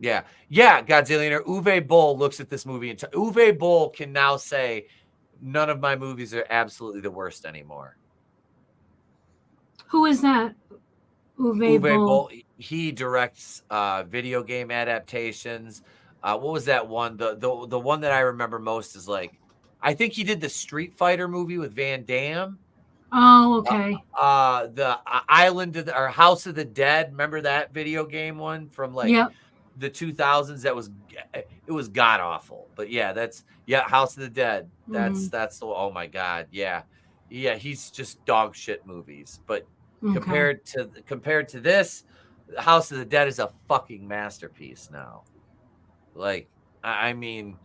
Uwe Boll looks at this movie and Uwe Boll can now say none of my movies are absolutely the worst anymore. Who is that? Uwe Boll. He directs video game adaptations. What was that one? The one that I remember most is like, I think he did the Street Fighter movie with Van Damme. Oh, okay. The Island of or House of the Dead. Remember that video game one from like the 2000s? That was god awful. But that's House of the Dead. That's the oh my god, yeah. He's just dog shit movies, but. Okay. Compared to this, House of the Dead is a fucking masterpiece now. Like, I mean,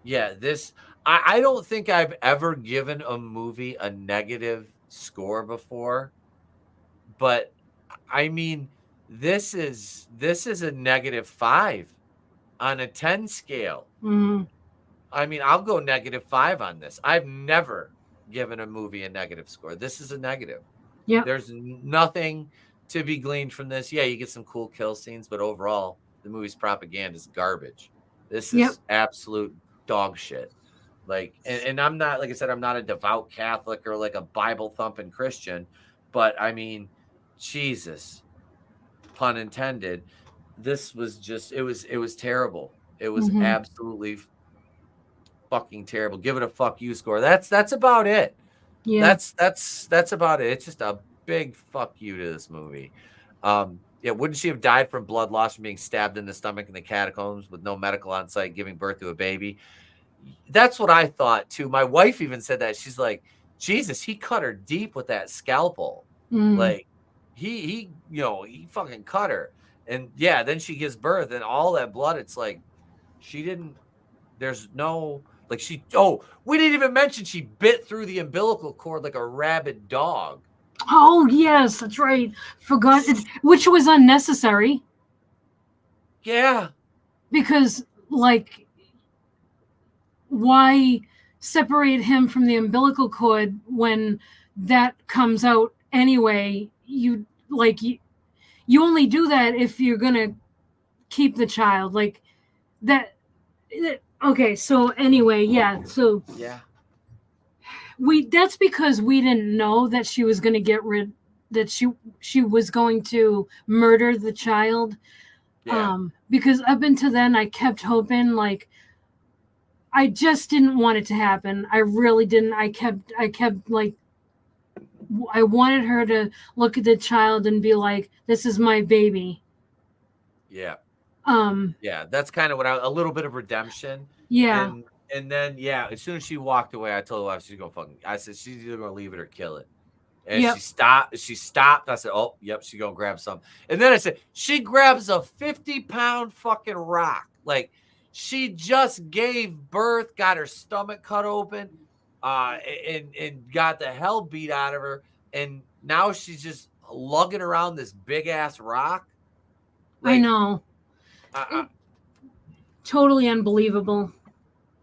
this I don't think I've ever given a movie a negative score before, but I mean, this is a -5 on a 10 scale. Mm-hmm. I mean, I'll go -5 on this. I've never given a movie a negative score. This is a negative. Yeah, there's nothing to be gleaned from this. Yeah, you get some cool kill scenes, but overall, the movie's propaganda is garbage. This is absolute dog shit. Like, and I'm not, like I said, I'm not a devout Catholic or like a Bible thumping Christian, but I mean, Jesus, pun intended. This was just, it was terrible. It was absolutely fucking terrible. Give it a fuck you score. That's about it. Yeah, that's about it. It's just a big fuck you to this movie. Wouldn't she have died from blood loss from being stabbed in the stomach in the catacombs with no medical on site, giving birth to a baby? That's what I thought too. My wife even said that. She's like, Jesus, he cut her deep with that scalpel. Like he fucking cut her. And then she gives birth and all that blood. It's like she didn't. There's no. Like we didn't even mention she bit through the umbilical cord like a rabid dog. Oh, yes, that's right. Forgot it, which was unnecessary. Yeah. Because, like, why separate him from the umbilical cord when that comes out anyway? You you only do that if you're gonna keep the child, like that. Okay, so anyway, yeah, so Yeah. that's because we didn't know that she was gonna that she was going to murder the child. Yeah. Because up until then, I kept hoping, like, I just didn't want it to happen. I really didn't. I kept like, I wanted her to look at the child and be like, "This is my baby." Yeah. Um. Yeah. That's kind of what a little bit of redemption. Yeah. And then, yeah, as soon as she walked away, I told her wife she's going to fucking, I said, she's either going to leave it or kill it. And Yep. she stopped. I said, oh, yep, she's going to grab some. And then I said, she grabs a 50-pound fucking rock. Like, she just gave birth, got her stomach cut open, and got the hell beat out of her. And now she's just lugging around this big ass rock. Like, I know. Totally unbelievable.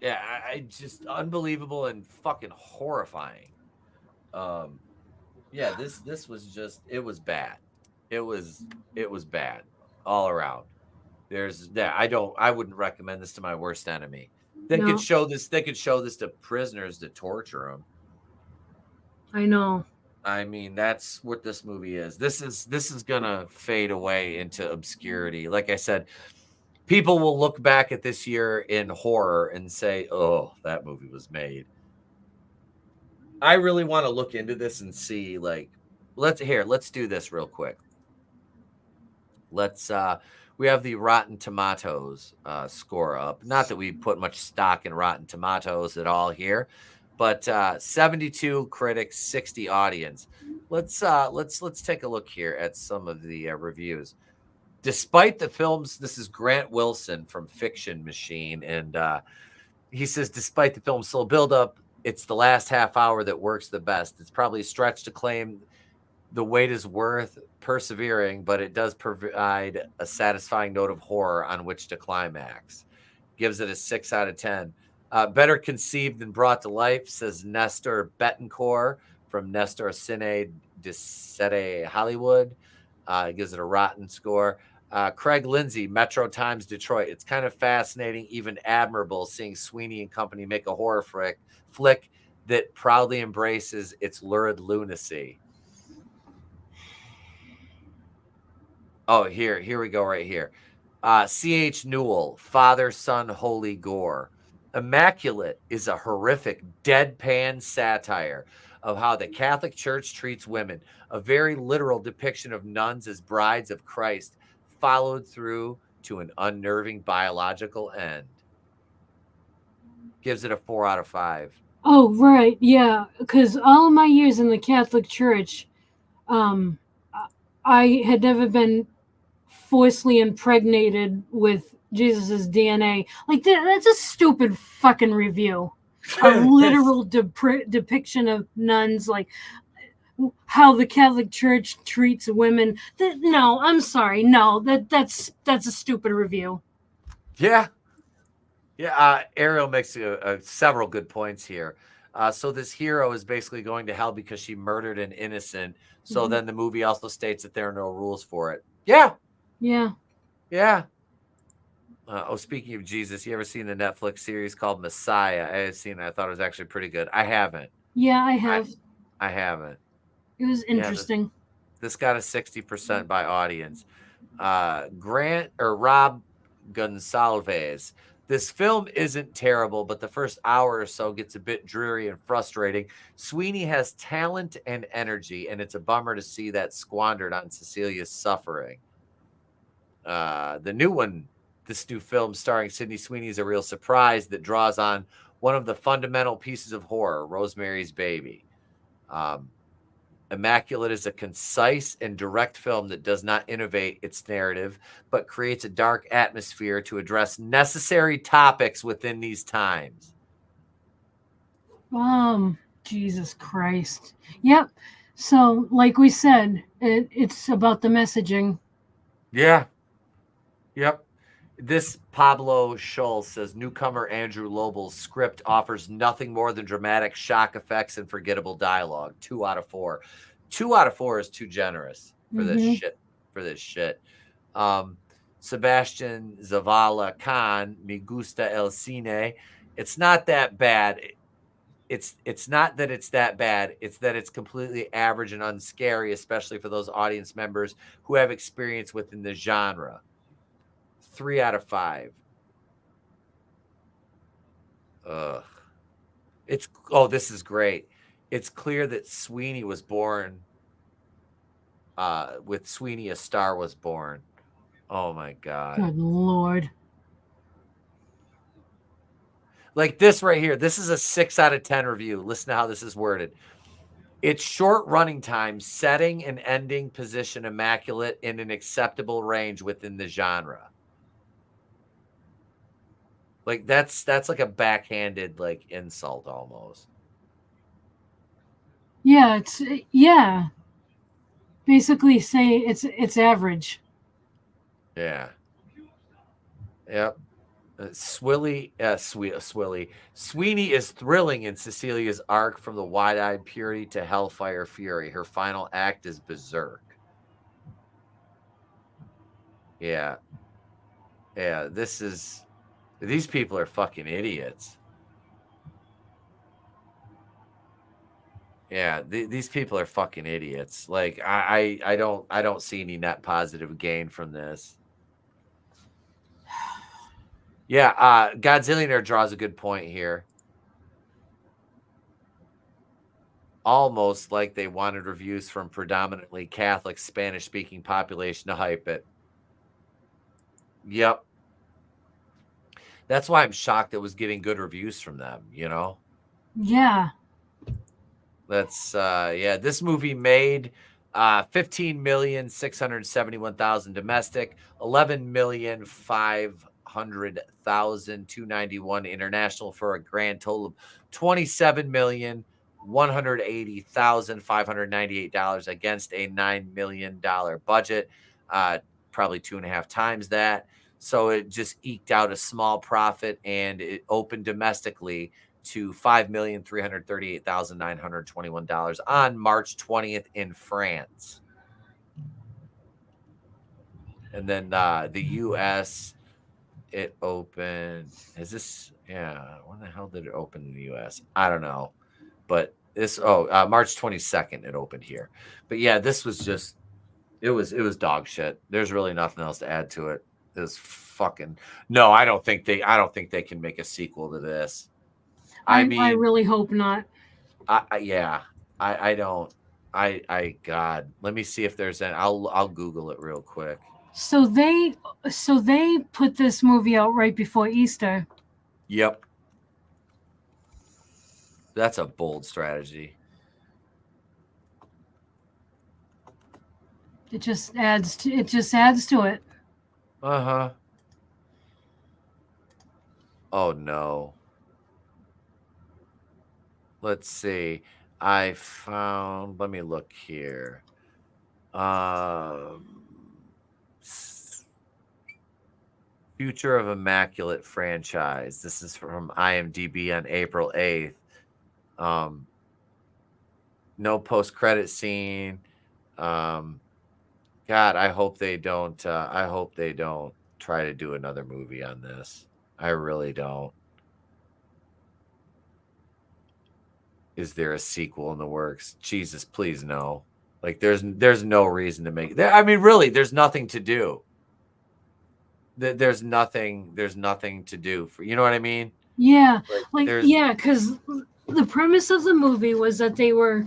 Yeah, I just unbelievable and fucking horrifying. Yeah, this was just, it was bad. It was bad all around. I wouldn't recommend this to my worst enemy. They could show this to prisoners to torture them. I know. I mean, that's what this movie is. This is gonna fade away into obscurity. Like I said, people will look back at this year in horror and say, "Oh, that movie was made." I really want to look into this and see, like, let's do this real quick. We have the Rotten Tomatoes score up. Not that we put much stock in Rotten Tomatoes at all here, but 72 critics, 60 audience. Let's take a look here at some of the reviews. Despite the film's, this is Grant Wilson from Fiction Machine, and he says, despite the film's slow buildup, it's the last half hour that works the best. It's probably a stretch to claim the wait is worth persevering, but it does provide a satisfying note of horror on which to climax. Gives it a 6 out of 10. Better conceived than brought to life, says Nestor Betancourt from Nestor Cine de Sete Hollywood. Gives it a rotten score. Craig Lindsay, Metro Times Detroit. It's kind of fascinating, even admirable, seeing Sweeney and company make a horror flick that proudly embraces its lurid lunacy. Oh, here we go right here. C.H. Newell, Father, Son, Holy Gore. Immaculate is a horrific, deadpan satire of how the Catholic Church treats women, a very literal depiction of nuns as brides of Christ, followed through to an unnerving biological end. Gives it a 4 out of 5. Oh, right, yeah, because all of my years in the Catholic Church, I had never been forcibly impregnated with Jesus's DNA. Like, that's a stupid fucking review. A literal depiction of nuns, like how the Catholic Church treats women. No, I'm sorry. No, that's a stupid review. Yeah. Ariel makes several good points here. So this hero is basically going to hell because she murdered an innocent. So then the movie also states that there are no rules for it. Yeah. Speaking of Jesus, you ever seen the Netflix series called Messiah? I have seen it. I thought it was actually pretty good. I haven't. Yeah, I have. I haven't. It was interesting. This got a 60% by audience. Rob Gonsalves. This film isn't terrible, but the first hour or so gets a bit dreary and frustrating. Sweeney has talent and energy, and it's a bummer to see that squandered on Cicilia's suffering. The new one, this new film starring Sydney Sweeney, is a real surprise that draws on one of the fundamental pieces of horror, Rosemary's Baby. Immaculate is a concise and direct film that does not innovate its narrative, but creates a dark atmosphere to address necessary topics within these times. Jesus Christ. Yep. So, like we said, it's about the messaging. Yeah. Yep. This Pablo Schultz says newcomer Andrew Lobel's script offers nothing more than dramatic shock effects and forgettable dialogue. 2 out of 4. 2 out of 4 is too generous for this shit for this shit. Sebastian Zavala Khan, Me Gusta El Cine. It's not that bad. It's not that it's that bad. It's that it's completely average and unscary, especially for those audience members who have experience within the genre. 3 out of 5. Ugh. This is great. It's clear that Sweeney was born. With Sweeney, a star was born. Oh my God. Good Lord. Like this right here. This is a 6 out of 10 review. Listen to how this is worded. Its short running time, setting and ending position immaculate in an acceptable range within the genre. Like that's like a backhanded like insult almost. Yeah, basically say it's average. Yeah. Yep. Sweeney is thrilling in Cecilia's arc from the wide-eyed purity to hellfire fury. Her final act is berserk. Yeah. Yeah, these people are fucking idiots. Yeah, these people are fucking idiots. Like I don't see any net positive gain from this. Yeah, Godzillionaire draws a good point here. Almost like they wanted reviews from predominantly Catholic Spanish-speaking population to hype it. Yep. That's why I'm shocked it was getting good reviews from them, you know? Yeah. That's this movie made 15,671,000 domestic, 11,500,291 international for a grand total of $27,180,598 against a $9 million budget, probably 2.5 times that. So it just eked out a small profit, and it opened domestically to $5,338,921 on March 20th in France. And then the U.S., it opened. Is this? Yeah. When the hell did it open in the U.S.? I don't know. But this. March 22nd it opened here. But yeah, this was just. It was dog shit. There's really nothing else to add to it. It was fucking. No, I don't think they can make a sequel to this. I mean, I really hope not. I don't. God, let me see if there's an. I'll Google it real quick. So they put this movie out right before Easter. Yep. That's a bold strategy. It just adds to it. Uh-huh. Oh no. Let's see. Let me look here. Future of Immaculate franchise. This is from IMDb on April 8th. No post-credit scene. God, I hope they don't try to do another movie on this. I really don't. Is there a sequel in the works? Jesus, please no. Like there's no reason to make it. I mean, really, there's nothing to do. There's nothing to do for, you know what I mean? Yeah. Because the premise of the movie was that they were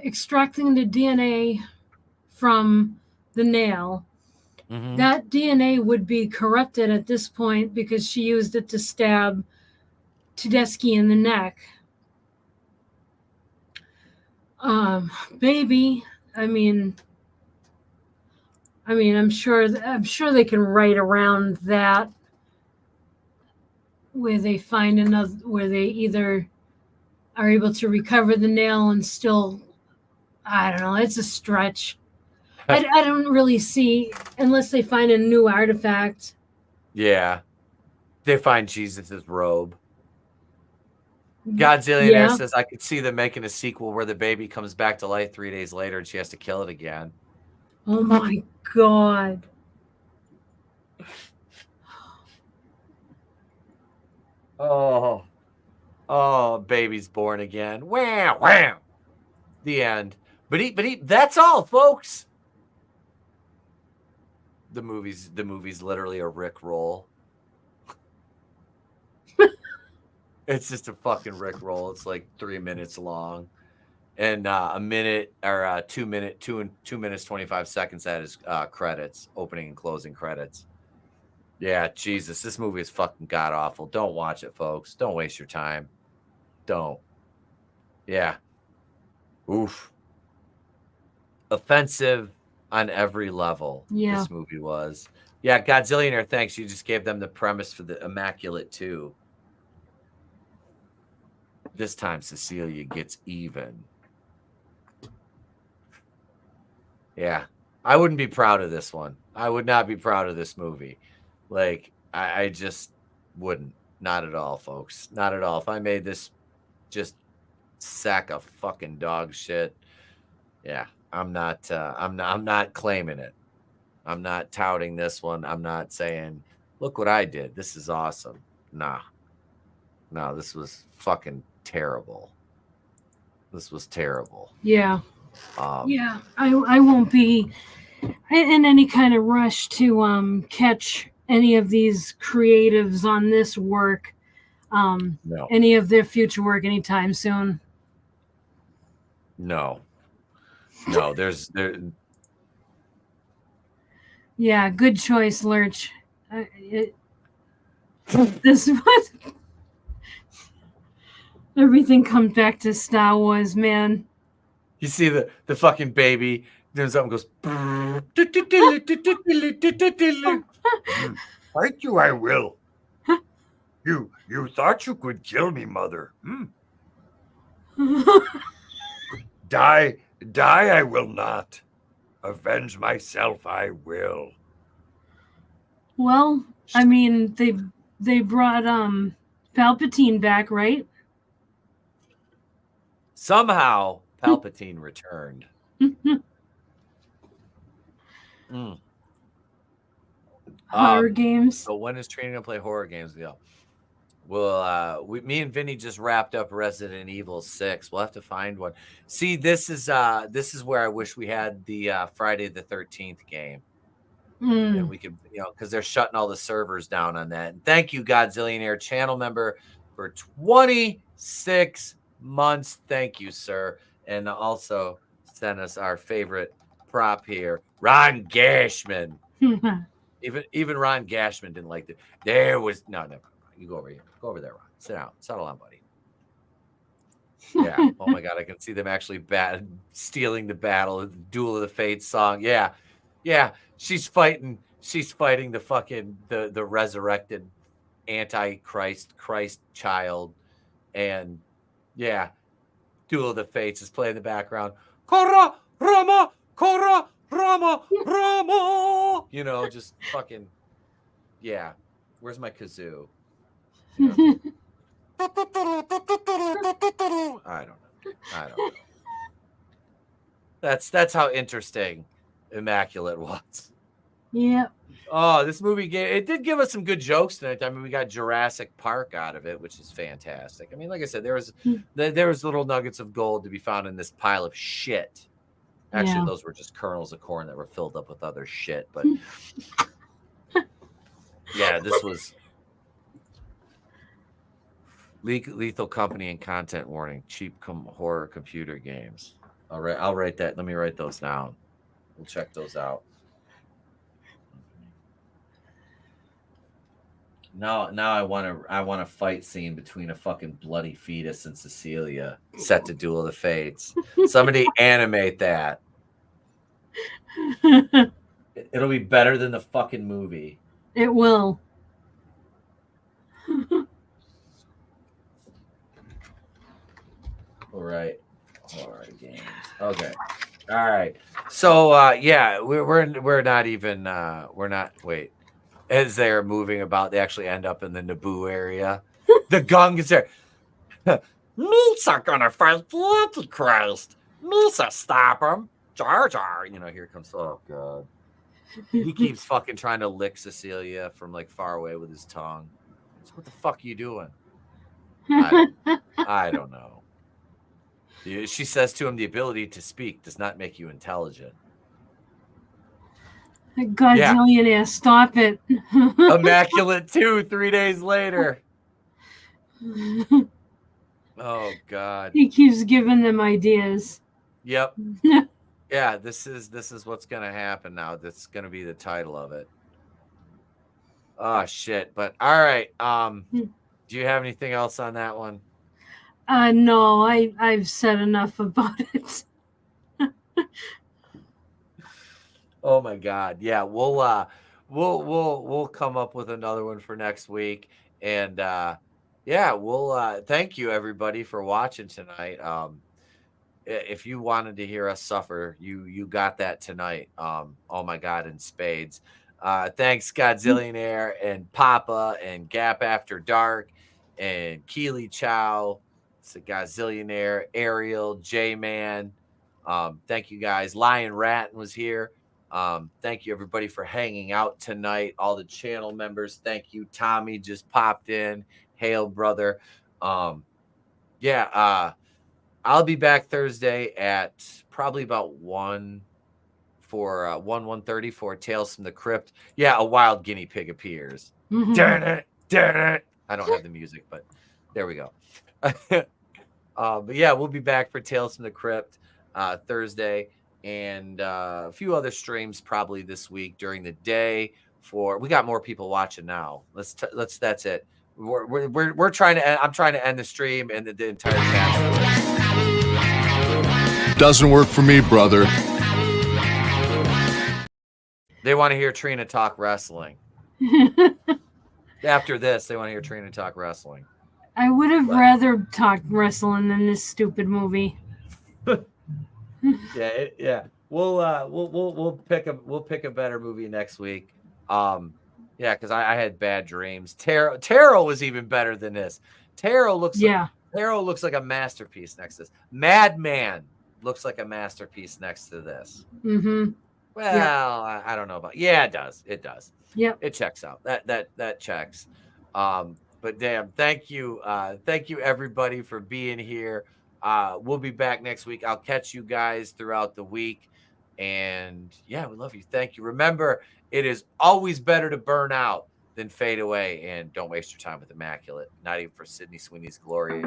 extracting the DNA from the nail. Mm-hmm. That DNA would be corrupted at this point because she used it to stab Tedeschi in the neck. Baby, I mean, I'm sure they can write around that, where they either are able to recover the nail and still, I don't know, it's a stretch. I don't really see, unless they find a new artifact. Yeah. They find Jesus's robe. Godzillionaire says, I could see them making a sequel where the baby comes back to life 3 days later and she has to kill it again. Oh my God. Oh, baby's born again. Wham, wham. The end. But that's all, folks. The movie's literally a Rick roll. It's just a fucking Rick roll. It's like 3 minutes long, and a minute or 2 minutes 25 seconds that is credits, opening and closing credits. Yeah, Jesus, this movie is fucking god awful. Don't watch it, folks. Don't waste your time. Don't. Yeah. Oof. Offensive on every level. Yeah. This movie was. Yeah, Godzillionaire, thanks. You just gave them the premise for the Immaculate 2. This time Cecilia gets even. Yeah. I wouldn't be proud of this one. I would not be proud of this movie. Like, I just wouldn't. Not at all, folks. Not at all. If I made this just sack of fucking dog shit, yeah, I'm not claiming it. I'm not touting this one. I'm not saying, look what I did. This is awesome. Nah. No, this was fucking terrible. This was terrible. Yeah. Yeah. I won't be in any kind of rush to catch any of these creatives on this work. No. Any of their future work anytime soon. No. There's. Yeah, good choice, Lurch. This was everything comes back to Star Wars, man. You see the fucking baby doing something, goes. Fight you, I will. You thought you could kill me, mother. Die, I will not. Avenge myself, I will. Well, I mean, they brought Palpatine back, right? Somehow Palpatine returned. Horror games. So when is Trina gonna play horror games? Yeah. Well, me and Vinny just wrapped up Resident Evil 6. We'll have to find one. See, this is where I wish we had the Friday the 13th game. And we could, because they're shutting all the servers down on that. And thank you, Godzillionaire channel member, for 26 months. Thank you, sir. And also send us our favorite prop here, Ron Gashman. Even Ron Gashman didn't like it. There was no. You go over here. Go over there, Ron. Sit down. Settle on, buddy. Yeah. Oh my God, I can see them actually stealing the battle, Duel of the Fates song. Yeah. She's fighting the fucking the resurrected Antichrist Christ child, and yeah, Duel of the Fates is playing in the background. Kora Rama, Kora Rama, Rama. Just fucking yeah. Where's my kazoo? I don't know. That's how interesting Immaculate was. Yeah. Oh, this movie it did give us some good jokes tonight. I mean, we got Jurassic Park out of it, which is fantastic. I mean, like I said, there was little nuggets of gold to be found in this pile of shit. Actually, those were just kernels of corn that were filled up with other shit. But yeah, this was Lethal Company and content warning. Cheap horror computer games. All right, I'll write that. Let me write those down. We'll check those out. Now I want a fight scene between a fucking bloody fetus and Cecilia set to Duel of the Fates. Somebody animate that. It'll be better than the fucking movie. It will. All right, games. Okay. All right. So yeah, we're not even wait. As they're moving about, they actually end up in the Naboo area. The Gung is there. Meats are gonna fight the Antichrist. Meats are stop him. Jar Jar. You know, here comes. Oh god. He keeps fucking trying to lick Cecilia from like far away with his tongue. So what the fuck are you doing? I don't know. She says to him, the ability to speak does not make you intelligent. Godzillionaire, stop it. Immaculate 2, 3 days later. Oh god. He keeps giving them ideas. Yep. Yeah, this is what's gonna happen now. That's gonna be the title of it. Oh shit. But all right. Do you have anything else on that one? No, I've said enough about it. Oh my god. Yeah, we'll come up with another one for next week. And yeah, we'll thank you everybody for watching tonight. If you wanted to hear us suffer, you got that tonight. Oh my god, in spades. Thanks Godzillionaire and Papa and Gap After Dark and Keely Chow. It's a Godzillionaire, Ariel, J-Man. Thank you guys. Lion Ratton was here. Thank you everybody for hanging out tonight. All the channel members. Thank you. Tommy just popped in. Hail, brother. Yeah, I'll be back Thursday at probably about 1 for 1:30 for Tales from the Crypt. Yeah, a wild guinea pig appears. Darn it. I don't have the music, but there we go. But yeah, we'll be back for Tales from the Crypt Thursday, and a few other streams probably this week during the day. We got more people watching now. That's it. We're trying to. I'm trying to end the stream and the entire chat. Doesn't work for me, brother. They want to hear Trina talk wrestling. After this, they want to hear Trina talk wrestling. I would have rather talked wrestling than this stupid movie. Yeah. We'll pick a better movie next week. Yeah, because I had bad dreams. Tarot was even better than this. Tarot looks like a masterpiece next to this. Madman looks like a masterpiece next to this. Mm-hmm. Well, I don't know about. Yeah, it does. It does. Yep. It checks out. That checks. But damn, thank you everybody for being here. We'll be back next week. I'll catch you guys throughout the week. And yeah, we love you. Thank you. Remember, it is always better to burn out than fade away. And don't waste your time with Immaculate. Not even for Sydney Sweeney's glory.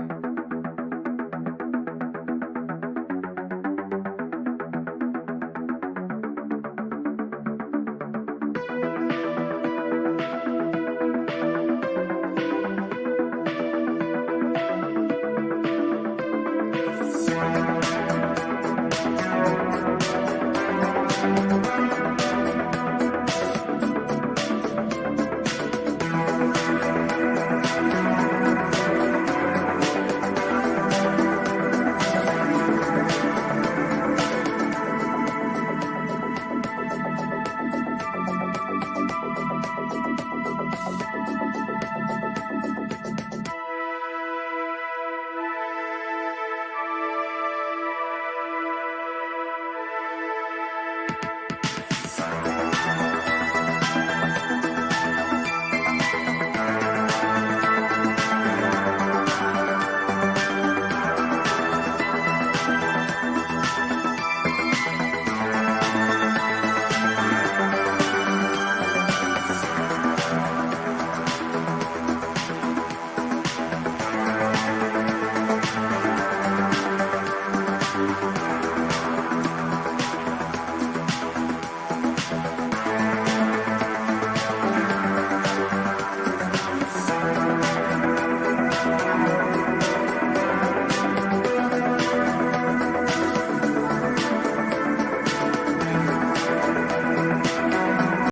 Bye.